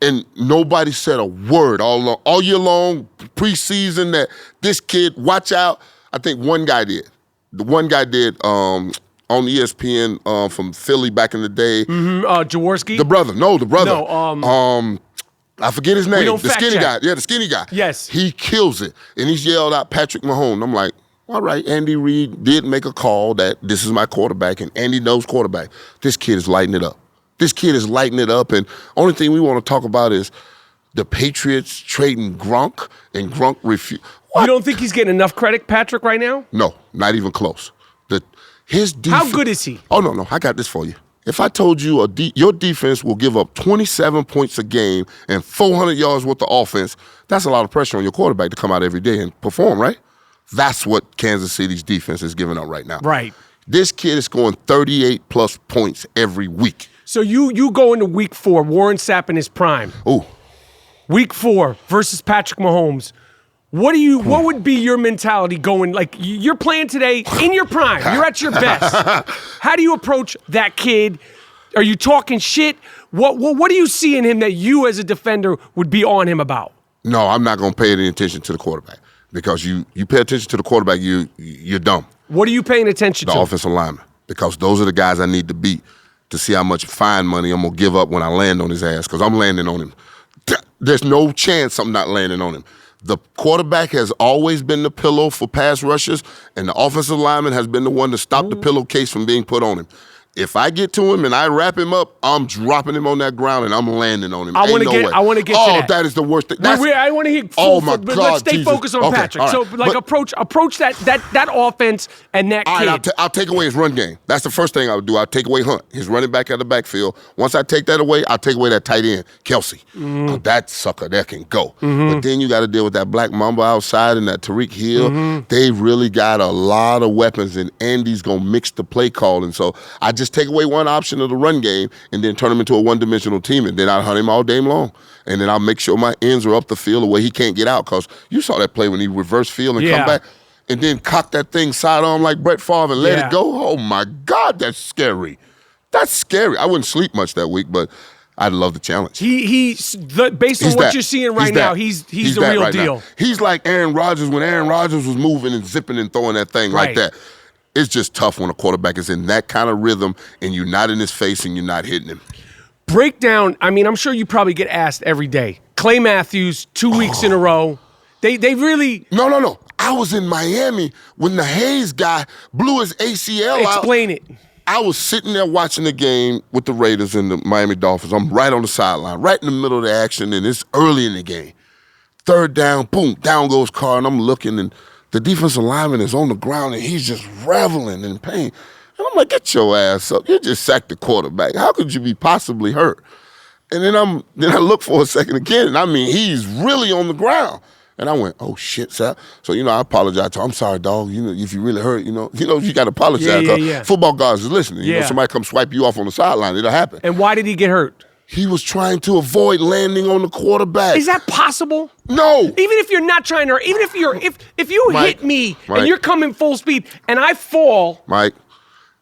And nobody said a word all year long, preseason, that this kid, watch out. I think one guy did. The one guy did on ESPN from Philly back in the day. Jaworski? The brother. No, the brother. No, I forget his name. The skinny guy. Yeah, the skinny guy. Yes. He kills it. And he's yelled out Patrick Maholmes. I'm like, all right, Andy Reid did make a call that this is my quarterback, and Andy knows quarterback. This kid is lighting it up. And only thing we want to talk about is the Patriots trading Gronk, and Gronk refused. You don't think he's getting enough credit, Patrick, right now? No, not even close. His How good is he? Oh, no. I got this for you. If I told you your defense will give up 27 points a game and 400 yards worth of offense, that's a lot of pressure on your quarterback to come out every day and perform, right? That's what Kansas City's defense is giving up right now. Right. This kid is scoring 38-plus points every week. So you go into week 4, Warren Sapp in his prime. Ooh. Week 4 versus Patrick Mahomes. What would be your mentality going, like, you're playing today in your prime, you're at your best. How do you approach that kid? Are you talking shit? What do you see in him that you as a defender would be on him about? No, I'm not going to pay any attention to the quarterback because you pay attention to the quarterback, you're dumb. What are you paying attention to? The offensive lineman, because those are the guys I need to beat to see how much fine money I'm going to give up when I land on his ass, because I'm landing on him. There's no chance I'm not landing on him. The quarterback has always been the pillow for pass rushers, and the offensive lineman has been the one to stop the pillowcase from being put on him. If I get to him and I wrap him up, I'm dropping him on that ground and I'm landing on him. I want to get to that. Oh, that is the worst thing. I want to hear. My God, let's stay Jesus. focused on Okay, Patrick. all right. So, like, approach that offense and that all kid. right, I'll take away his run game. That's the first thing I would do. I'll take away Hunt, his running back out of the backfield. Once I take that away, I'll take away that tight end, Kelsey. Oh, that sucker, that can go. But then you got to deal with that Black Mamba outside and that Tariq Hill. They really got a lot of weapons, and Andy's going to mix the play call. And so I just take away one option of the run game and then turn him into a one-dimensional team, and then I'll hunt him all day long. And then I'll make sure my ends are up the field where he can't get out, because you saw that play when he reverse field and come back and then cock that thing sidearm like Brett Favre and let it go. Oh, my God, that's scary. That's scary. I wouldn't sleep much that week, but I'd love the challenge. Based on what you're seeing right now, he's the real right deal. Now. He's like Aaron Rodgers when Aaron Rodgers was moving and zipping and throwing that thing like that. It's just tough when a quarterback is in that kind of rhythm and you're not in his face and you're not hitting him. Breakdown, I mean, I'm sure you probably get asked every day. Clay Matthews, 2 weeks in a row. They really... No. I was in Miami when the Hayes guy blew his ACL out. Explain it. I was sitting there watching the game with the Raiders and the Miami Dolphins. I'm right on the sideline, right in the middle of the action, and it's early in the game. Third down, boom, down goes Carr, and I'm looking, and the defensive lineman is on the ground, and he's just reveling in pain. And I'm like, get your ass up. You just sacked the quarterback. How could you be possibly hurt? And then I look for a second again, and I mean, he's really on the ground. And I went, oh, shit, Sapp. So, I apologize to him. I'm sorry, dog. If you really hurt, you got to apologize. Yeah. Football guys is listening. Somebody come swipe you off on the sideline, it'll happen. And why did he get hurt? He was trying to avoid landing on the quarterback. Is that possible? No. Even if you're not trying to, even if you Mike, hit me Mike, and you're coming full speed and I fall. Mike,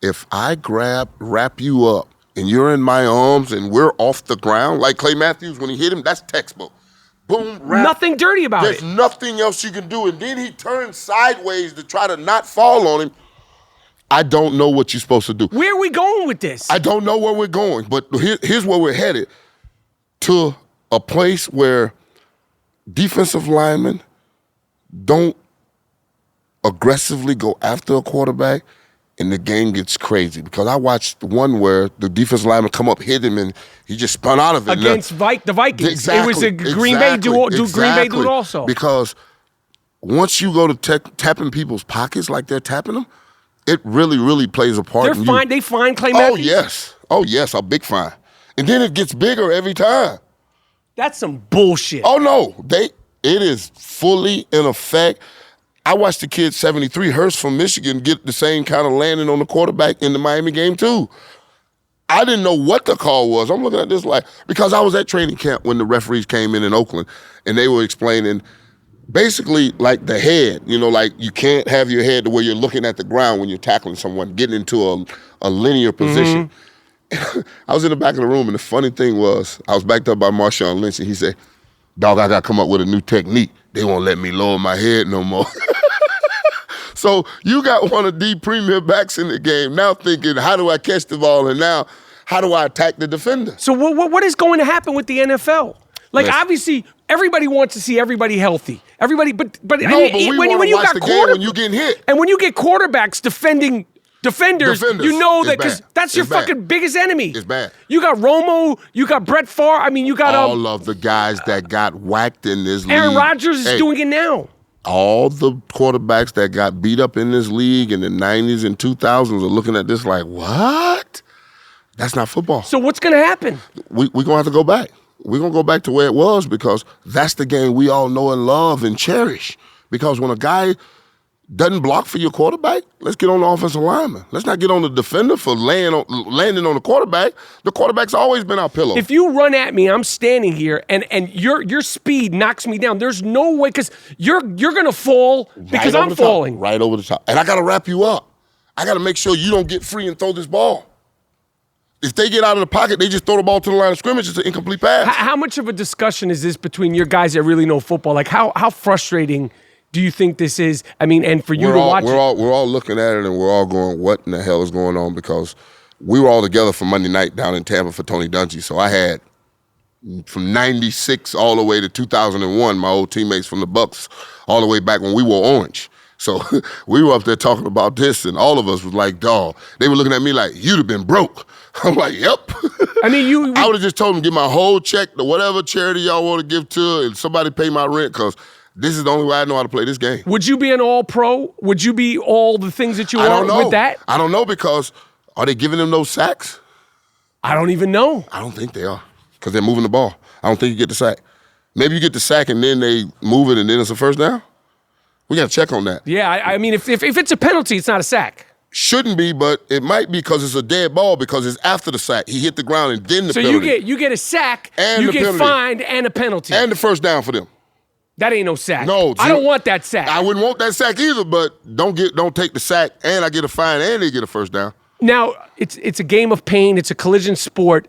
if I wrap you up and you're in my arms and we're off the ground, like Clay Matthews when he hit him, that's textbook. Boom, wrap. Nothing dirty about There's nothing else you can do. And then he turns sideways to try to not fall on him. I don't know what you're supposed to do. Where are we going with this? I don't know where we're going, but here's where we're headed. To a place where defensive linemen don't aggressively go after a quarterback and the game gets crazy. Because I watched one where the defensive lineman come up, hit him, and he just spun out of it. Against the Vikings. Exactly. It was a Green Bay do Green Bay do it also. Because once you go to tapping people's pockets like they're tapping them, it really, really plays a part. They find Clay Matthews? Oh, yes, a big fine. And then it gets bigger every time. That's some bullshit. Oh, no. It is fully in effect. I watched the kid 73, Hurst from Michigan, get the same kind of landing on the quarterback in the Miami game, too. I didn't know what the call was. I'm looking at this because I was at training camp when the referees came in Oakland, and they were explaining basically like the head, you can't have your head to where you're looking at the ground when you're tackling someone, getting into a linear position. I was in the back of the room, and the funny thing was I was backed up by Marshawn Lynch, and he said, dog, I got to come up with a new technique. They won't let me lower my head no more. So you got one of the premier backs in the game now thinking, how do I catch the ball? And now, how do I attack the defender? So what is going to happen with the NFL? Obviously, everybody wants to see everybody healthy. Everybody, but when you got when you getting hit, and when you get quarterbacks defenders, you know that because that's your fucking biggest enemy. It's bad. You got Romo, you got Brett Favre. I mean, you got all of the guys that got whacked in this league. Aaron Rodgers is doing it now. all the quarterbacks that got beat up in this league in the 90s and 2000s are looking at this like, what? That's not football. So what's going to happen? We're going to have to go back. We're going to go back to where it was because that's the game we all know and love and cherish. Because when a guy doesn't block for your quarterback, let's get on the offensive lineman. Let's not get on the defender for landing on the quarterback. The quarterback's always been our pillow. If you run at me, I'm standing here, and your speed knocks me down. There's no way, because you're going to fall because I'm falling. Right over the top. And I got to wrap you up. I got to make sure you don't get free and throw this ball. If they get out of the pocket, they just throw the ball to the line of scrimmage. It's an incomplete pass. How much of a discussion is this between your guys that really know football? Like, how frustrating do you think this is? I mean, and for you to watch it. We're all looking at it and we're all going, what in the hell is going on? Because we were all together for Monday night down in Tampa for Tony Dungy. So I had from 96 all the way to 2001, my old teammates from the Bucks, all the way back when we were orange. So we were up there talking about this, and all of us was like, dawg. They were looking at me like, you'd have been broke. I'm like, yep. I mean, I would have just told them, give my whole check to whatever charity y'all want to give to, and somebody pay my rent, because this is the only way I know how to play this game. Would you be an all-pro? Would you be all the things that you want with that? I don't know, because are they giving them those sacks? I don't even know. I don't think they are, because they're moving the ball. I don't think you get the sack. Maybe you get the sack and then they move it and then it's a first down. We got to check on that. Yeah, I mean, if it's a penalty, it's not a sack. Shouldn't be, but it might be because it's a dead ball because it's after the sack. He hit the ground and then the penalty. So you get a sack, and you the get penalty. fined, and a penalty. And the first down for them. That ain't no sack. No. I don't want that sack. I wouldn't want that sack either, but don't take the sack and I get a fine and they get a first down. Now, it's a game of pain. It's a collision sport.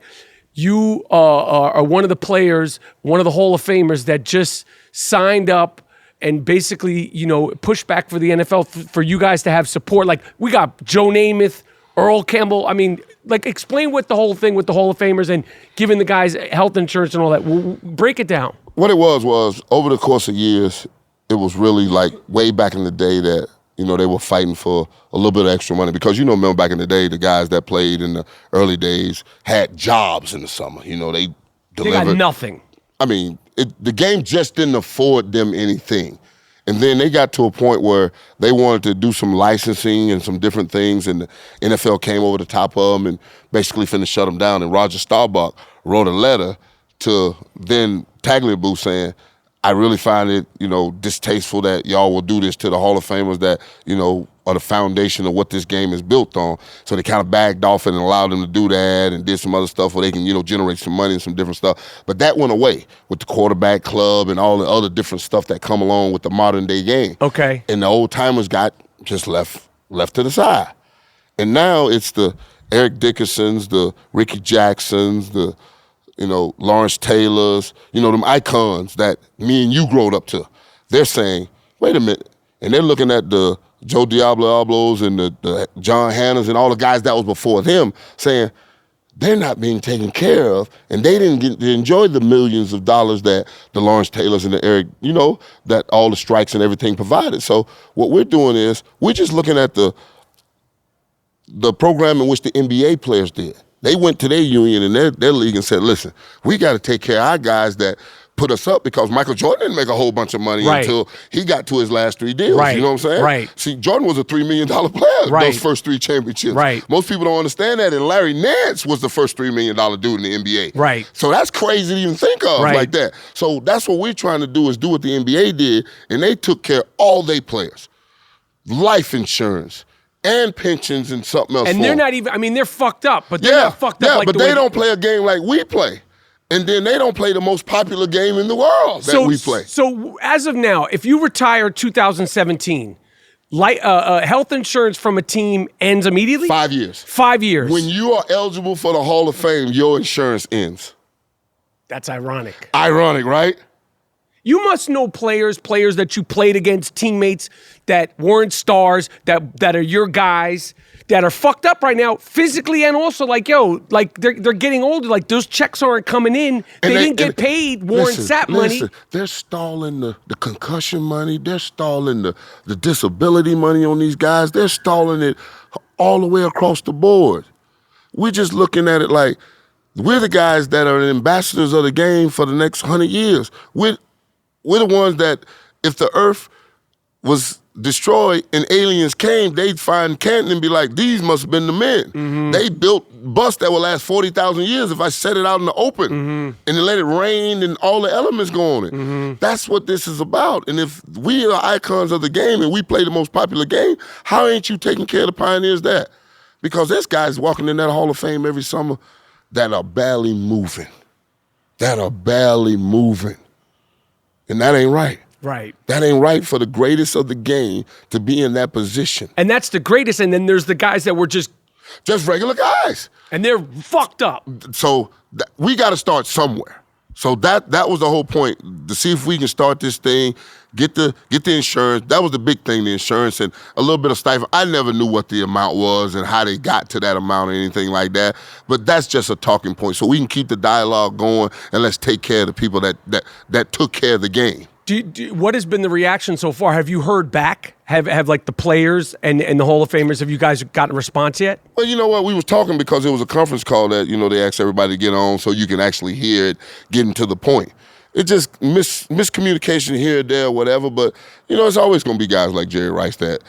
You are one of the players, one of the Hall of Famers that just signed up and basically, pushed back for the NFL for you guys to have support. Like, we got Joe Namath, Earl Campbell. I mean, like, explain what the whole thing with the Hall of Famers and giving the guys health insurance and all that. Break it down. What it was over the course of years, it was really like way back in the day that, they were fighting for a little bit of extra money. Because, remember back in the day, the guys that played in the early days had jobs in the summer. They delivered. They got nothing. I mean, the game just didn't afford them anything. And then they got to a point where they wanted to do some licensing and some different things, and the NFL came over the top of them and basically finna shut them down. And Roger Staubach wrote a letter to then Tagliabue saying, I really find it, distasteful that y'all will do this to the Hall of Famers that, are the foundation of what this game is built on. So they kind of bagged off it and allowed them to do that and did some other stuff where they can, generate some money and some different stuff. But that went away with the quarterback club and all the other different stuff that come along with the modern day game. Okay. And the old timers got just left to the side. And now it's the Eric Dickersons, the Ricky Jacksons, the Lawrence Taylors, them icons that me and you growed up to. They're saying, wait a minute. And they're looking at the Joe Diablos and the John Hannahs and all the guys that was before them saying, they're not being taken care of, and they didn't get to enjoy the millions of dollars that the Lawrence Taylors and the Eric, that all the strikes and everything provided. So what we're doing is we're just looking at the program in which the NBA players did. They went to their union and their league and said, listen, we got to take care of our guys that put us up, because Michael Jordan didn't make a whole bunch of money until he got to his last 3 deals. Right. You know what I'm saying? Right. See, Jordan was a $3 million player those first 3 championships. Right. Most people don't understand that, and Larry Nance was the first $3 million dude in the NBA. Right. So that's crazy to even think of like that. So that's what we're trying to do, is do what the NBA did, and they took care of all their players. Life insurance, and pensions and something else. And they're not even, they're fucked up, but they're not fucked up like but they don't play a game like we play. And then they don't play the most popular game in the world that we play. So as of now, if you retire 2017, health insurance from a team ends immediately? 5 years. 5 years. When you are eligible for the Hall of Fame, your insurance ends. That's ironic. Ironic, right? You must know players that you played against, teammates that weren't stars, that are your guys, that are fucked up right now physically, and also they're getting older. Like, those checks aren't coming in. They didn't get paid Warren Sapp money. They're stalling the concussion money. They're stalling the disability money on these guys. They're stalling it all the way across the board. We're just looking at it like we're the guys that are ambassadors of the game for the next 100 years. We're the ones that, if the earth was destroyed and aliens came, they'd find Canton and be like, these must have been the men. Mm-hmm. They built bus that will last 40,000 years if I set it out in the open and then let it rain and all the elements go on it. That's what this is about. And if we are icons of the game and we play the most popular game, how ain't you taking care of the pioneers there? Because there's guys walking in that Hall of Fame every summer that are barely moving. And that ain't right. Right. That ain't right for the greatest of the game to be in that position. And that's the greatest. And then there's the guys that were just regular guys. And they're fucked up. So we got to start somewhere. So that was the whole point, to see if we can start this thing, get the insurance. That was the big thing, the insurance and a little bit of stipend. I never knew what the amount was and how they got to that amount or anything like that. But that's just a talking point. So we can keep the dialogue going and let's take care of the people that took care of the game. What has been the reaction so far? Have you heard back? Have like the players and the Hall of Famers, have you guys gotten a response yet? Well, you know what? We was talking because it was a conference call that, they asked everybody to get on so you can actually hear it, getting to the point. It just miscommunication here, there, whatever. But, it's always going to be guys like Jerry Rice that,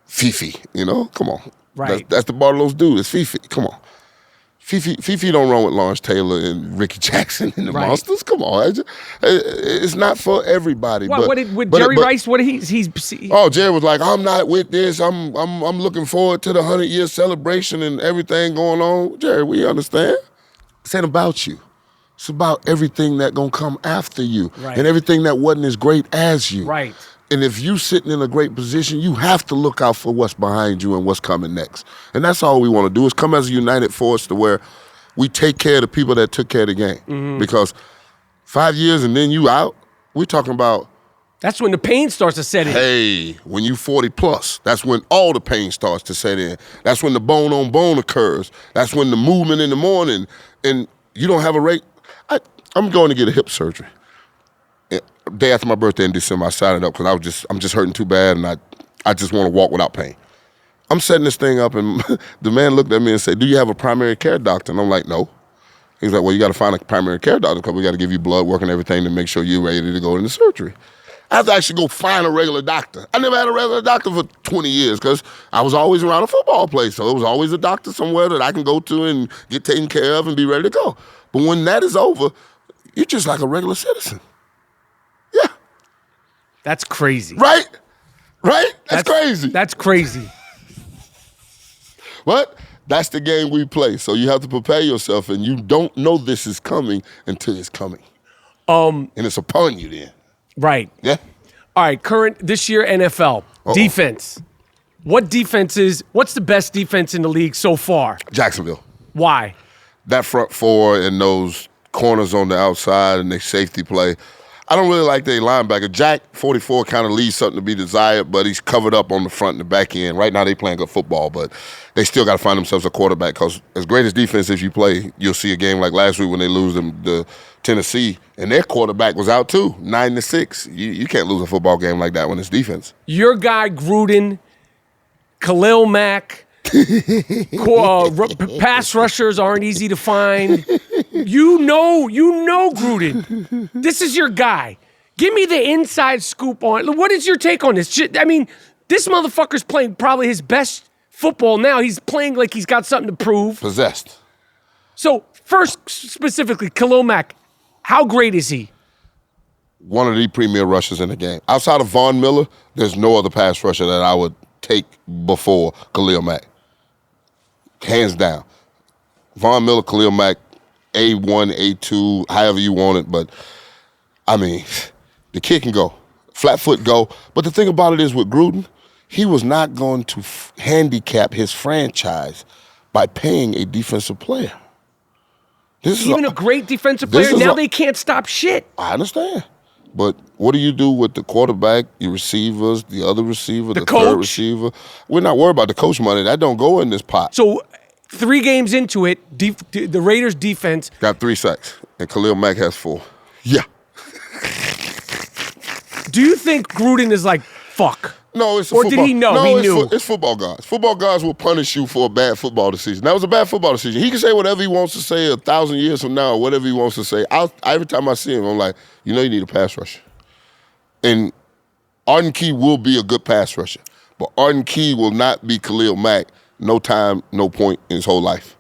Fifi, come on. Right. That's the Bartolo's dude. It's Fifi. Come on. Fifi don't run with Lawrence Taylor and Ricky Jackson and the Monsters. Come on, it's not for everybody. Jerry Rice? What he's? Oh, Jerry was like, I'm not with this. I'm looking forward to the 100-year celebration and everything going on. Jerry, we understand. It's ain't about you. It's about everything that gonna come after you and everything that wasn't as great as you. Right. And if you sitting in a great position, you have to look out for what's behind you and what's coming next. And that's all we want to do is come as a united force to where we take care of the people that took care of the game. Because 5 years and then you out, we're talking about. That's when the pain starts to set in. Hey, when you 40 plus, that's when all the pain starts to set in. That's when the bone on bone occurs. That's when the movement in the morning and you don't have a rate. I'm going to get a hip surgery. Day after my birthday in December, I signed it up because I'm just hurting too bad and I just want to walk without pain. I'm setting this thing up and the man looked at me and said, do you have a primary care doctor? And I'm like, no. He's like, well, you got to find a primary care doctor because we got to give you blood work and everything to make sure you're ready to go into surgery. I have to actually go find a regular doctor. I never had a regular doctor for 20 years because I was always around a football place. So it was always a doctor somewhere that I can go to and get taken care of and be ready to go. But when that is over, you're just like a regular citizen. Yeah. That's crazy. Right? That's crazy. That's crazy. But that's the game we play. So you have to prepare yourself, and you don't know this is coming until it's coming. And it's upon you then. Right. Yeah. All right, this year NFL. Defense. What's the best defense in the league so far? Jacksonville. Why? That front four and those corners on the outside and their safety play. I don't really like their linebacker. Jack, 44, kind of leaves something to be desired, but he's covered up on the front and the back end. Right now they playing good football, but they still got to find themselves a quarterback because as great as defense as you play, you'll see a game like last week when they lose them to Tennessee, and their quarterback was out too, 9-6. You can't lose a football game like that when it's defense. Your guy Gruden, Khalil Mack, pass rushers aren't easy to find. You know Gruden. This is your guy. Give me the inside scoop on. What is your take on this? I mean, this motherfucker's playing probably his best football now. He's playing like he's got something to prove. Possessed. So, first, specifically, Khalil Mack, how great is he? One of the premier rushers in the game. Outside of Von Miller, there's no other pass rusher that I would take before Khalil Mack. Hands down. Von Miller, Khalil Mack, A1, A2, however you want it. But, I mean, the kid can go. Flat foot go. But the thing about it is with Gruden, he was not going to handicap his franchise by paying a defensive player. Even a great defensive player, now they can't stop shit. I understand. But what do you do with the quarterback, your receivers, the other receiver, the third receiver? We're not worried about the coach money. That don't go in this pot. So 3 games into it, the Raiders' defense got 3 sacks, and Khalil Mack has 4. Yeah. Do you think Gruden is like, fuck? No, it's or football. Did he know? No, he knew. It's football guys. Football guys will punish you for a bad football decision. That was a bad football decision. He can say whatever he wants to say 1,000 years from now, or whatever he wants to say. Every time I see him, I'm like, you need a pass rusher. And Arden Key will be a good pass rusher, but Arden Key will not be Khalil Mack no time, no point in his whole life.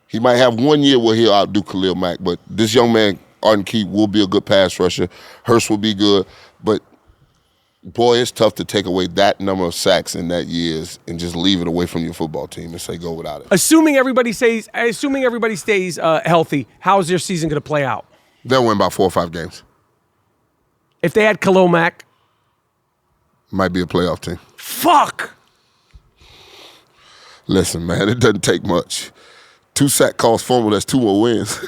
He might have 1 year where he'll outdo Khalil Mack, but this young man, Arden Key, will be a good pass rusher. Hurst will be good, but boy, it's tough to take away that number of sacks in that years and just leave it away from your football team and say go without it. Assuming everybody stays healthy, how is their season going to play out? They'll win about 4 or 5 games. If they had Khalil Mack, might be a playoff team. Fuck. Listen, man, it doesn't take much. 2 sack calls fumble, that's 2 more wins.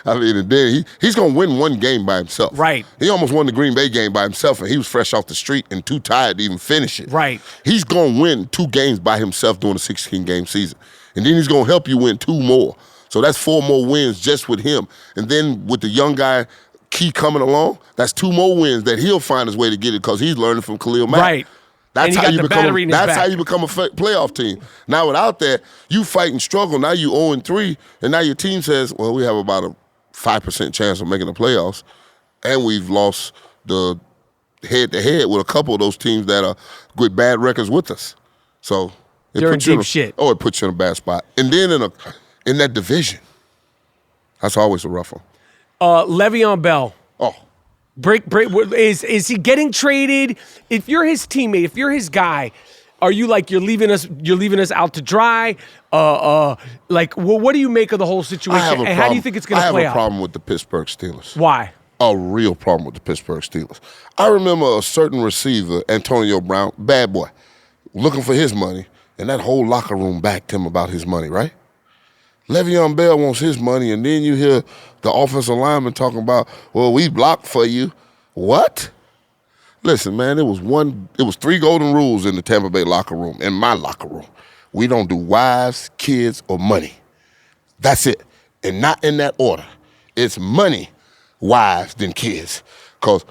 I mean, and then he's going to win 1 game by himself. Right. He almost won the Green Bay game by himself, and he was fresh off the street and too tired to even finish it. Right. He's going to win 2 games by himself during a 16-game season. And then he's going to help you win 2 more. So that's 4 more wins just with him. And then with the young guy, Key, coming along, that's 2 more wins that he'll find his way to get it because he's learning from Khalil Mack. Right. That's and he how got you the become. battery in his That's back. how you become a playoff team. Now without that, you fight and struggle. Now you 0-3, and now your team says, "Well, we have about a 5% chance of making the playoffs," and we've lost the head-to-head with a couple of those teams that are with bad records with us. So You're in deep shit. Oh, it puts you in a bad spot. And then in that division, that's always a rough one. Le'Veon Bell. Oh. Is he getting traded? If you're his teammate, if you're his guy, are you like you're leaving us out to dry? What do you make of the whole situation? And how do you think it's going to play out? I have a problem with the Pittsburgh Steelers. Why? A real problem with the Pittsburgh Steelers. I remember a certain receiver, Antonio Brown, bad boy, looking for his money, and that whole locker room backed him about his money, right? Le'Veon Bell wants his money, and then you hear the offensive lineman talking about, well, we blocked for you. What? Listen, man, it was 3 golden rules in the Tampa Bay locker room, in my locker room. We don't do wives, kids, or money. That's it. And not in that order. It's money, wives, then kids. Because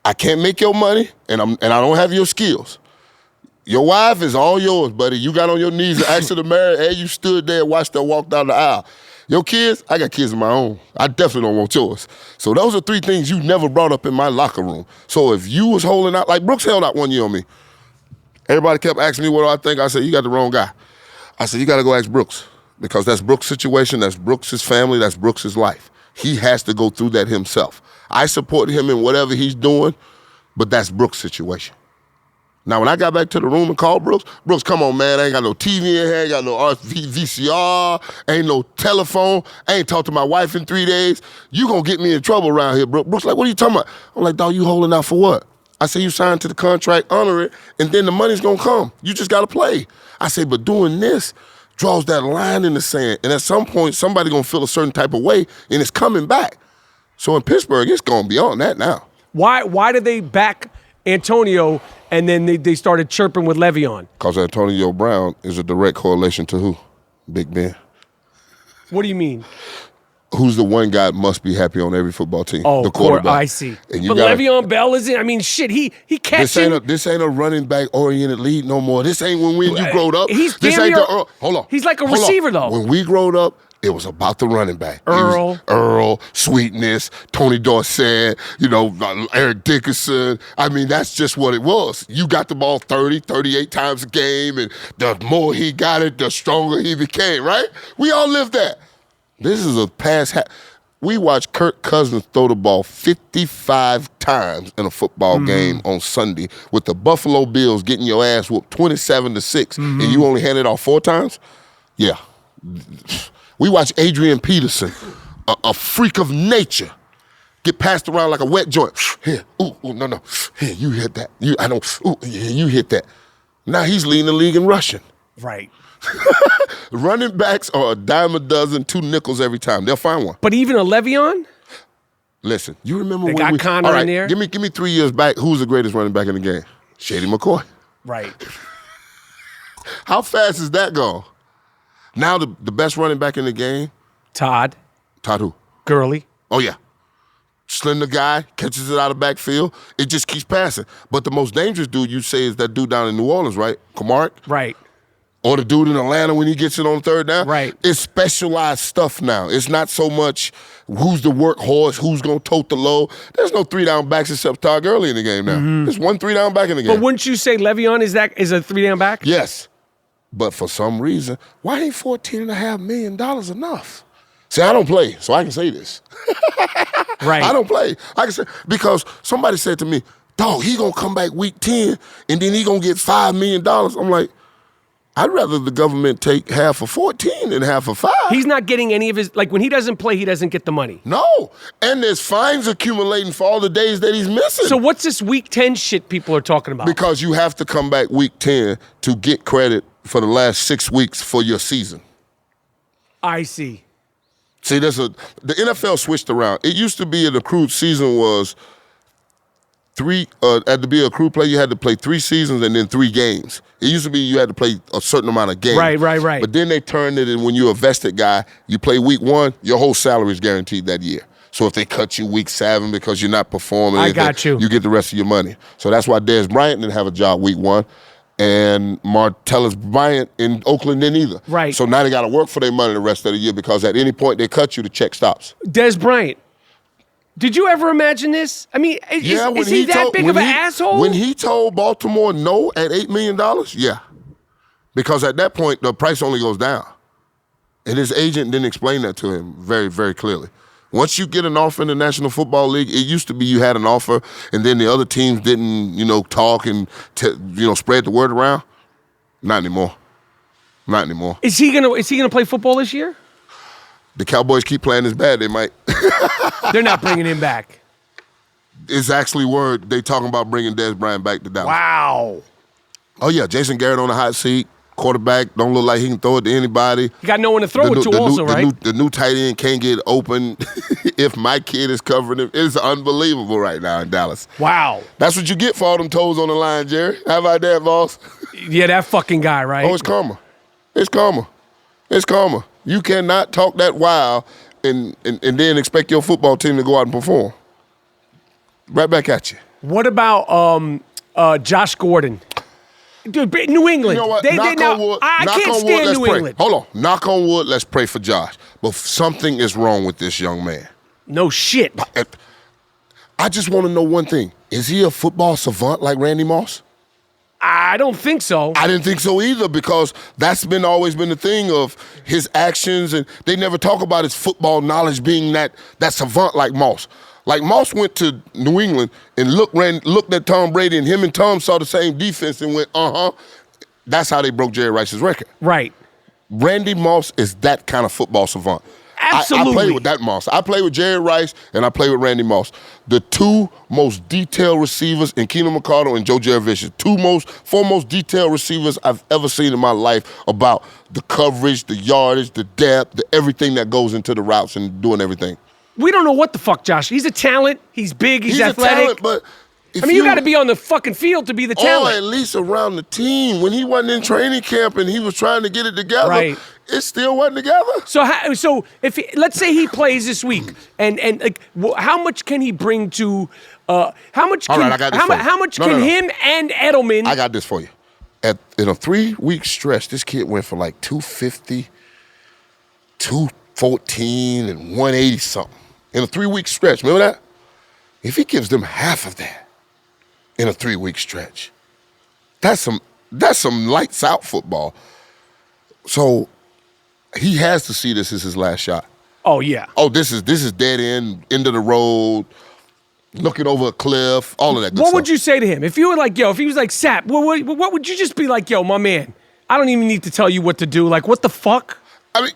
I can't make your money, and I don't have your skills. Your wife is all yours, buddy. You got on your knees and asked her to marry, and you stood there and watched her walk down the aisle. Your kids, I got kids of my own. I definitely don't want yours. So those are 3 things you never brought up in my locker room. So if you was holding out, like Brooks held out 1 year on me. Everybody kept asking me what do I think. I said, you got the wrong guy. I said, you got to go ask Brooks because that's Brooks' situation, that's Brooks' family, that's Brooks' life. He has to go through that himself. I support him in whatever he's doing, but that's Brooks' situation. Now, when I got back to the room and called Brooks, come on, man, I ain't got no TV in here, ain't got no VCR, ain't no telephone, I ain't talked to my wife in 3 days. You gonna get me in trouble around here, Brooks. Brooks like, what are you talking about? I'm like, dog, you holding out for what? I said, you signed to the contract, honor it, and then the money's gonna come. You just gotta play. I say, but doing this draws that line in the sand, and at some point, somebody gonna feel a certain type of way, and it's coming back. So in Pittsburgh, it's gonna be on that now. Why did they back Antonio and then they started chirping with Le'Veon? Because Antonio Brown is a direct correlation to who? Big Ben. What do you mean? Who's the one guy that must be happy on every football team? Oh, the quarterback. I see. But Le'Veon Bell isn't. I mean, shit. He catching. This ain't a running back oriented league no more. This ain't when you growed up. He's this damn ain't near, hold on. He's like a receiver though. When we growed up, it was about the running back. Earl, Sweetness, Tony Dorsett, Eric Dickerson. I mean, that's just what it was. You got the ball 30, 38 times a game, and the more he got it, the stronger he became, right? We all lived that. This is a past. We watched Kirk Cousins throw the ball 55 times in a football game on Sunday with the Buffalo Bills getting your ass whooped 27-6, and you only handed off 4 times? Yeah. We watched Adrian Peterson, a freak of nature, get passed around like a wet joint. Here, no. Here, you hit that. You hit that. Now he's leading the league in rushing. Right. Running backs are a dime a dozen, 2 nickels every time. They'll find one. But even a Le'Veon? Listen, you remember they when got Connor all right, in there? Give me 3 years back. Who's the greatest running back in the game? Shady McCoy. Right. How fast is that gone? Now the best running back in the game? Todd who? Gurley. Oh, yeah. Slender guy, catches it out of backfield. It just keeps passing. But the most dangerous dude you say is that dude down in New Orleans, right? Kamara? Right. Or the dude in Atlanta when he gets it on third down. Right. It's specialized stuff now. It's not so much who's the workhorse, who's going to tote the load. There's no 3-down backs except Todd Gurley in the game now. There's one 3-down back in the game. But wouldn't you say Le'Veon is a 3-down back? Yes. But for some reason, why ain't $14.5 million enough? See, I don't play, so I can say this. Right. I don't play. I can say, because somebody said to me, dog, he going to come back week 10, and then he going to get $5 million. I'm like, I'd rather the government take half of 14 than half of 5. He's not getting any of his, like when he doesn't play, he doesn't get the money. No. And there's fines accumulating for all the days that he's missing. So what's this week 10 shit people are talking about? Because you have to come back week 10 to get credit for the last 6 weeks for your season. I see. See, the NFL switched around. It used to be an accrued season was had to be an accrued player, you had to play 3 seasons and then 3 games. It used to be you had to play a certain amount of games. Right. But then they turned it, and when you're a vested guy, you play week 1, your whole salary is guaranteed that year. So if they cut you week 7 because you're not performing, I got you. You get the rest of your money. So that's why Dez Bryant didn't have a job week 1. And Martellus Bryant in Oakland didn't either. Right. So now they got to work for their money the rest of the year because at any point they cut you, the check stops. Dez Bryant. Did you ever imagine this? I mean, is he that big of an asshole? When he told Baltimore no at $8 million, yeah. Because at that point, the price only goes down. And his agent didn't explain that to him very, very clearly. Once you get an offer in the National Football League, it used to be you had an offer and then the other teams didn't, talk and, spread the word around. Not anymore. Not anymore. Is he gonna play football this year? The Cowboys keep playing this bad, they might. They're not bringing him back. It's actually word they talking about bringing Dez Bryant back to Dallas. Wow. Oh, yeah, Jason Garrett on the hot seat. Quarterback, don't look like he can throw it to anybody. You got no one to throw it to also, right? The new tight end can't get open if my kid is covering him. It's unbelievable right now in Dallas. Wow. That's what you get for all them toes on the line, Jerry. How about that, boss? Yeah, that fucking guy, right? Oh, it's karma. It's karma. It's karma. You cannot talk that wild and then expect your football team to go out and perform. Right back at you. What about Josh Gordon? Dude, New England. You know what? Knock on wood. I can't stand New England. Hold on. Knock on wood. Let's pray for Josh. But something is wrong with this young man. No shit. I just want to know one thing. Is he a football savant like Randy Moss? I don't think so. I didn't think so either because that's always been the thing of his actions, and they never talk about his football knowledge being that savant like Moss. Like Moss went to New England and looked at Tom Brady, and him and Tom saw the same defense and went, That's how they broke Jerry Rice's record. Right. Randy Moss is that kind of football savant. Absolutely. I play with that Moss. I play with Jerry Rice, and I play with Randy Moss. The 2 most detailed receivers in Keenan McCardle and Joe Jurevicius. 4 most detailed receivers I've ever seen in my life about the coverage, the yardage, the depth, everything that goes into the routes and doing everything. We don't know what the fuck, Josh. He's a talent. He's big. He's athletic. A talent, but you got to be on the fucking field to be the talent. Or at least around the team. When he wasn't in training camp and he was trying to get it together, right. It still wasn't together. So if let's say he plays this week, and like, how much can he bring to? How much? Can, all right, I got this for you. How much can him and Edelman? I got this for you. In a 3-week stretch, this kid went for like 250, 214, and 180 something. In a 3-week stretch, remember that? If he gives them half of that in a 3-week stretch, that's some lights out football. So he has to see this as his last shot. Oh yeah. Oh, this is dead end of the road, looking over a cliff, all of that good stuff. What would you say to him if you were like, if he was like, Sapp, what would you just be like, my man? I don't even need to tell you what to do. Like, what the fuck? I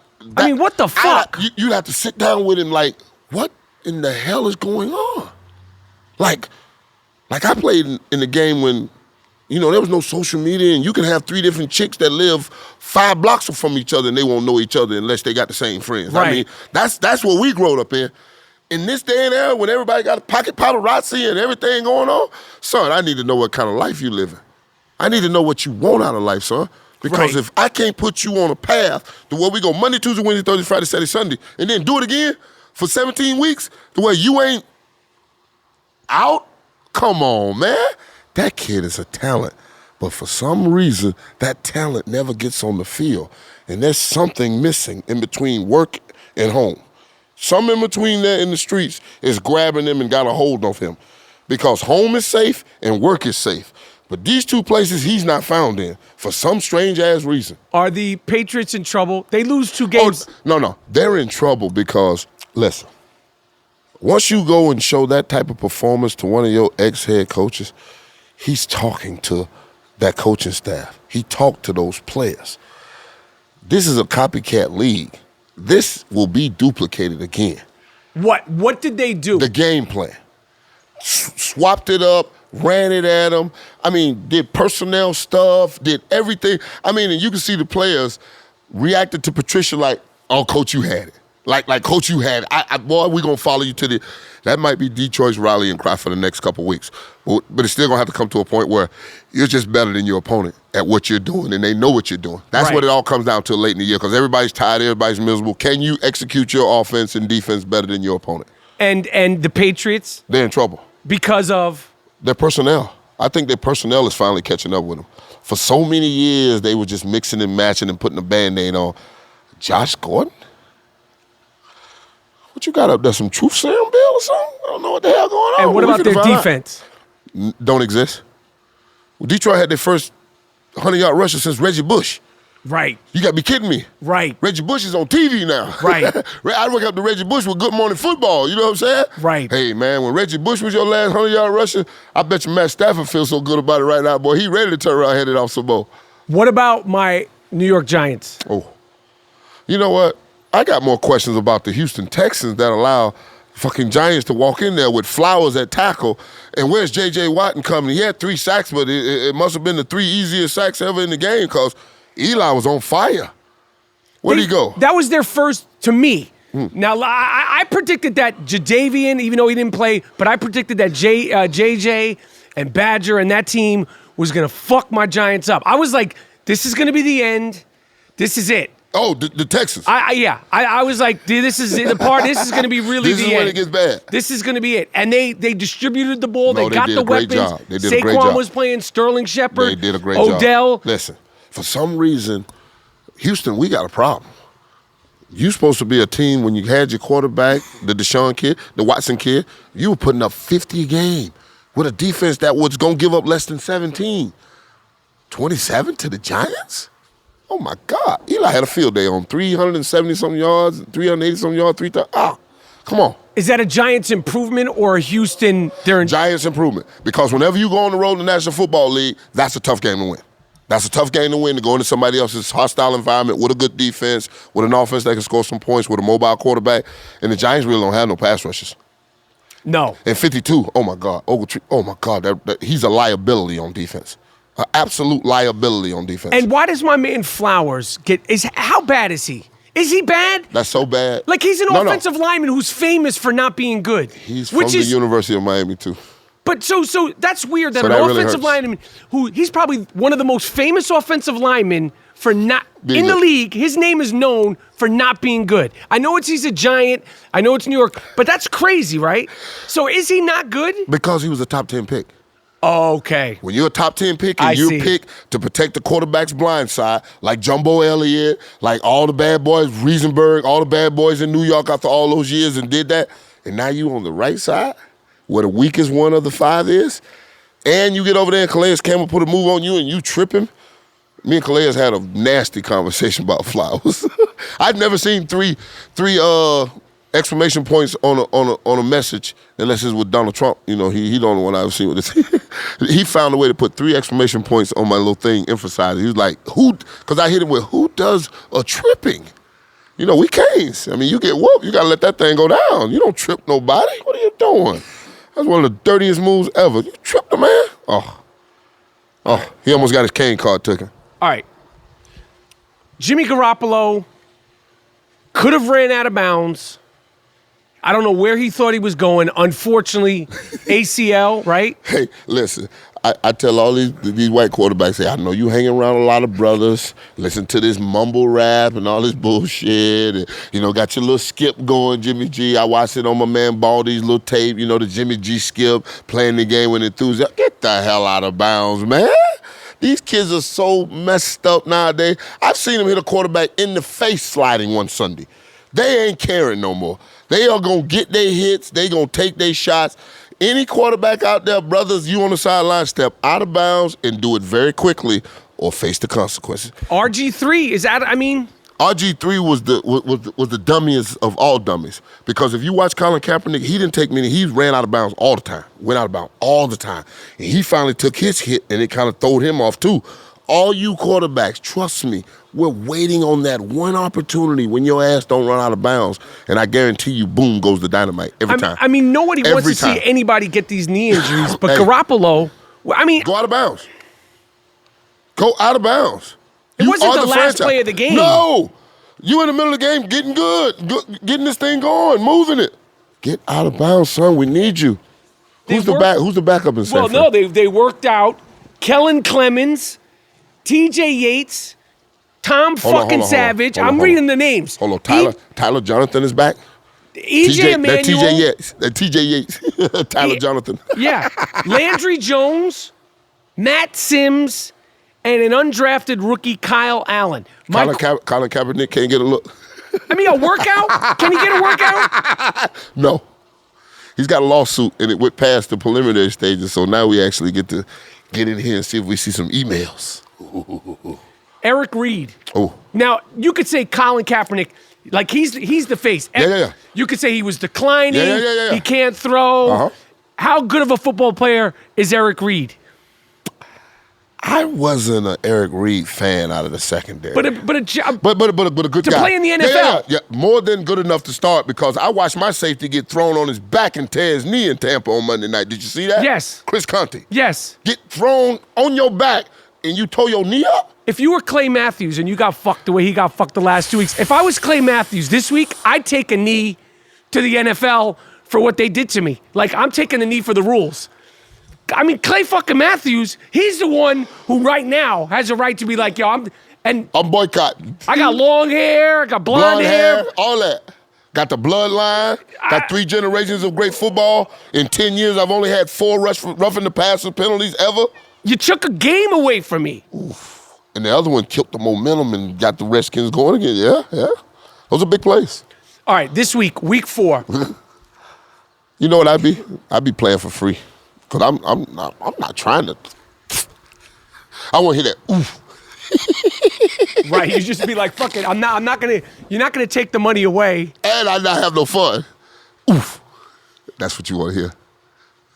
mean, what the fuck? You'd have to sit down with him like, what in the hell is going on? Like I played in the game when, there was no social media, and you can have 3 different chicks that live 5 blocks from each other and they won't know each other unless they got the same friends. Right. I mean, that's what we growed up in. In this day and era, when everybody got a pocket paparazzi and everything going on, son, I need to know what kind of life you living. I need to know what you want out of life, son. Because if I can't put you on a path to where we go Monday, Tuesday, Wednesday, Thursday, Friday, Saturday, Sunday, and then do it again for 17 weeks to where you ain't out, come on, man. That kid is a talent. But for some reason, that talent never gets on the field. And there's something missing in between work and home. Some in between there in the streets is grabbing him and got a hold of him. Because home is safe and work is safe. But these two places he's not found in for some strange-ass reason. Are the Patriots in trouble? They lose 2 games. Oh, no. They're in trouble because, listen, once you go and show that type of performance to one of your ex-head coaches, he's talking to that coaching staff. He talked to those players. This is a copycat league. This will be duplicated again. What did they do? The game plan. Swapped it up, ran it at them. I mean, did personnel stuff, did everything. I mean, and you can see the players reacted to Patricia like, oh, Coach, you had it. Like Coach, you had it. Boy, we're going to follow you to the... That might be Detroit's rallying cry for the next couple of weeks. But it's still going to have to come to a point where you're just better than your opponent at what you're doing, and they know what you're doing. That's what it all comes down to late in the year, because everybody's tired, everybody's miserable. Can you execute your offense and defense better than your opponent? And the Patriots? They're in trouble. Because of? Their personnel. I think their personnel is finally catching up with them. For so many years, they were just mixing and matching and putting a Band-Aid on. Josh Gordon? What you got up there, some truth serum bill or something? I don't know what the hell going on. And what about their defense? Don't exist. Well, Detroit had their first 100-yard rusher since Reggie Bush. Right. You got to be kidding me. Right. Reggie Bush is on TV now. Right. I wake up to Reggie Bush with Good Morning Football. You know what I'm saying? Right. Hey, man, when Reggie Bush was your last 100-yard rusher, I bet you Matt Stafford feels so good about it right now, boy. He ready to turn around and head it off some more. What about my New York Giants? Oh. You know what? I got more questions about the Houston Texans that allow fucking Giants to walk in there with Flowers at tackle. And where's J.J. Watt coming? He had 3 sacks, but it must have been the 3 easiest sacks ever in the game because Eli was on fire. Where'd he go? That was their first, to me. Now, I predicted that Jadeveon, even though he didn't play, but I predicted that JJ and Badger and that team was going to fuck my Giants up. I was like, this is going to be the end. This is it. Oh, the Texans. I was like, this is the part. This is going to be really the end. This is when it gets bad. This is going to be it. And they distributed the ball. No, they got did the a great weapons. job. They did a great Saquon job. was playing. Sterling Shepard. They did a great job. Odell. Listen, for some reason, Houston, we got a problem. You supposed to be a team when you had your quarterback, the Deshaun kid, the Watson kid, you were putting up 50 a game with a defense that was going to give up less than 17. 27 to the Giants? Oh, my God. Eli had a field day on 370-something yards, 380-something yards, 3,000. Ah, come on. Is that a Giants improvement or a Houston? Giants improvement. Because whenever you go on the road in the National Football League, that's a tough game to win. That's a tough game to win, to go into somebody else's hostile environment with a good defense, with an offense that can score some points, with a mobile quarterback. And the Giants really don't have no pass rushers. No. And 52, oh, my God. Ogletree, oh, my God. He's a liability on defense. An absolute liability on defense. And why does my man Flowers how bad is he? Is he bad? That's so bad. Like he's an offensive lineman who's famous for not being good. He's from the University of Miami too. But so that's weird that So an that really offensive hurts. lineman he's probably one of the most famous offensive linemen for not Being in the good. league. His name is known for not being good. I know he's a Giant. I know it's New York, but that's crazy, right? So is he not good? Because he was a top 10 pick. Okay. When you're a top 10 pick and I you're see. picked to protect the quarterback's blind side, like Jumbo Elliott, like all the bad boys, Riesenberg, all the bad boys in New York after all those years and did that, and now you on the right side, where the weakest one of the 5 is, and you get over there and Calais Campbell put a move on you and you trip him. Me and Calais had a nasty conversation about Flowers. I've never seen three exclamation points on a message unless it's with Donald Trump. You know, he the only one I've seen with this. He found a way to put 3 exclamation points on my little thing, emphasizing. He was like, who, because I hit him with, who does a tripping? You know, we Canes. I mean, you get whooped, you got to let that thing go down. You don't trip nobody. What are you doing? That's one of the dirtiest moves ever. You tripped the man? Oh, he almost got his cane card taken. All right. Jimmy Garoppolo could have ran out of bounds. I don't know where he thought he was going. Unfortunately, ACL, right? Hey, listen, I tell all these white quarterbacks, hey, I know you hanging around a lot of brothers, listen to this mumble rap and all this bullshit, and, you know, got your little skip going, Jimmy G. I watched it on my man Baldy's little tape, you know, the Jimmy G skip, playing the game with enthusiasm. Get the hell out of bounds, man. These kids are so messed up nowadays. I've seen them hit a quarterback in the face sliding one Sunday. They ain't caring no more. They are going to get their hits. They going to take their shots. Any quarterback out there, brothers, you on the sideline, step out of bounds and do it very quickly or face the consequences. RG3, is that, I mean... RG3 was the dummiest of all dummies, because if you watch Colin Kaepernick, he didn't take many. He ran out of bounds all the time, went out of bounds all the time. And he finally took his hit, and it kind of throwed him off too. All you quarterbacks, trust me, we're waiting on that one opportunity when your ass don't run out of bounds, and I guarantee you, boom, goes the dynamite every time. I mean, nobody wants to see anybody get these knee injuries, but Garoppolo, I mean... Go out of bounds. Go out of bounds. It wasn't the last play of the game. No. You in the middle of the game getting good, getting this thing going, moving it. Get out of bounds, son. We need you. Who's the backup in San Fran? Well, no, they worked out Kellen Clemens, T.J. Yates, Tom Savage. I'm reading the names. Hold on. Tyler Jonathan is back. E.J. Emanuel. T.J. Yates. Tyler Jonathan. Yeah. Landry Jones, Matt Sims, and an undrafted rookie, Kyle Allen. Colin Kaepernick can't get a look. I mean, a workout? Can he get a workout? No. He's got a lawsuit, and it went past the preliminary stages, so now we actually get to get in here and see if we see some emails. Eric Reid. Oh. Now, you could say Colin Kaepernick, like he's the face. Yeah. You could say he was declining. Yeah. He can't throw. Uh-huh. How good of a football player is Eric Reid? I wasn't an Eric Reid fan out of the secondary. But a good to guy. Play in the NFL. Yeah, more than good enough to start, because I watched my safety get thrown on his back and tear his knee in Tampa on Monday night. Did you see that? Yes. Chris Conte. Yes. Get thrown on your back and you tore your knee up? If you were Clay Matthews and you got fucked the way he got fucked the last 2 weeks, if I was Clay Matthews this week, I'd take a knee to the NFL for what they did to me. Like, I'm taking the knee for the rules. I mean, Clay fucking Matthews, he's the one who right now has a right to be like, yo, I'm boycotting. I got long hair, I got blonde hair. All that. Got the bloodline, got 3 generations of great football. In 10 years, I've only had 4 roughing the passer penalties ever. You took a game away from me. Oof. And the other one killed the momentum and got the Redskins going again. Yeah. Those are big plays. All right, this week, week 4. You know what I'd be? I'd be playing for free. Because I'm not trying to. I want to hear that oof. Right, you just be like, fuck it, you're not gonna take the money away. And I not have no fun. Oof. That's what you want to hear.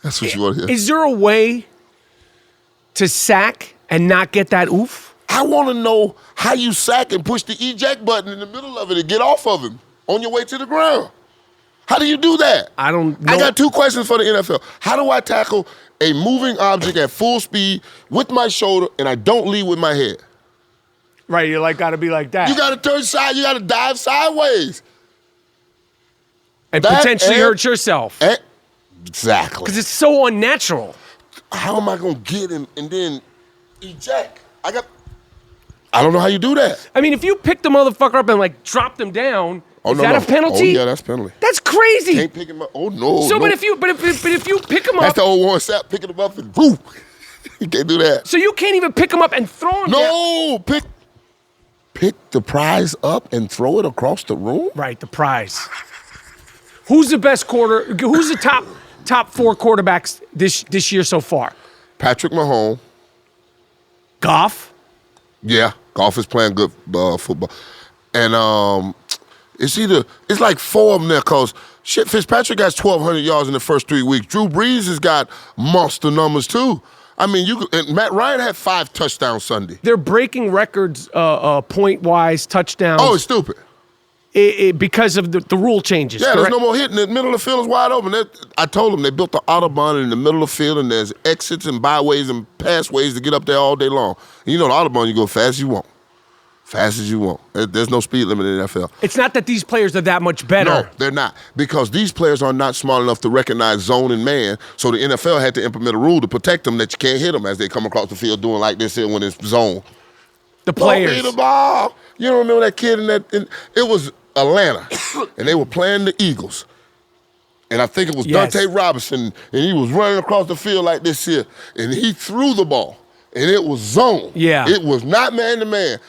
That's what you want to hear. Is there a way to sack and not get that oof? I want to know how you sack and push the eject button in the middle of it and get off of him on your way to the ground. How do you do that? I don't know. I got 2 questions for the NFL. How do I tackle a moving object at full speed with my shoulder and I don't lead with my head? Right, you got to be like that. You got to turn side. You got to dive sideways. And potentially hurt yourself. Exactly. Because it's so unnatural. How am I going to get him and then eject? I don't know how you do that. I mean, if you pick the motherfucker up and like drop them down, is that a penalty? Oh, yeah, that's a penalty. That's crazy. Can't pick him up. Oh, no. So, no. but if you pick him up. That's the old Warren Sapp, picking him up and whoo. You can't do that. So you can't even pick him up and throw him down? No, pick the prize up and throw it across the room? Right, the prize. Who's the best who's the top 4 quarterbacks this year so far? Patrick Maholmes. Goff? Yeah, Goff is playing good football. And it's like 4 of them there, because Fitzpatrick has 1,200 yards in the first 3 weeks. Drew Brees has got monster numbers too. I mean, and Matt Ryan had 5 touchdowns Sunday. They're breaking records point-wise, touchdowns. Oh, it's stupid. Because of the rule changes. Yeah, correct? There's no more hitting. The middle of the field is wide open. I told them they built the Autobahn in the middle of the field, and there's exits and byways and passways to get up there all day long. And you know the Autobahn, you go fast as you want. Fast as you want. There's no speed limit in the NFL. It's not that these players are that much better. No, they're not. Because these players are not smart enough to recognize zone and man, so the NFL had to implement a rule to protect them that you can't hit them as they come across the field doing like this here when it's zone. The players. Don't be the ball. You don't remember that kid it was Atlanta, and they were playing the Eagles. And I think it was Dante Robinson, and he was running across the field like this here, and he threw the ball. and it was zone. Yeah. It was not man-to-man.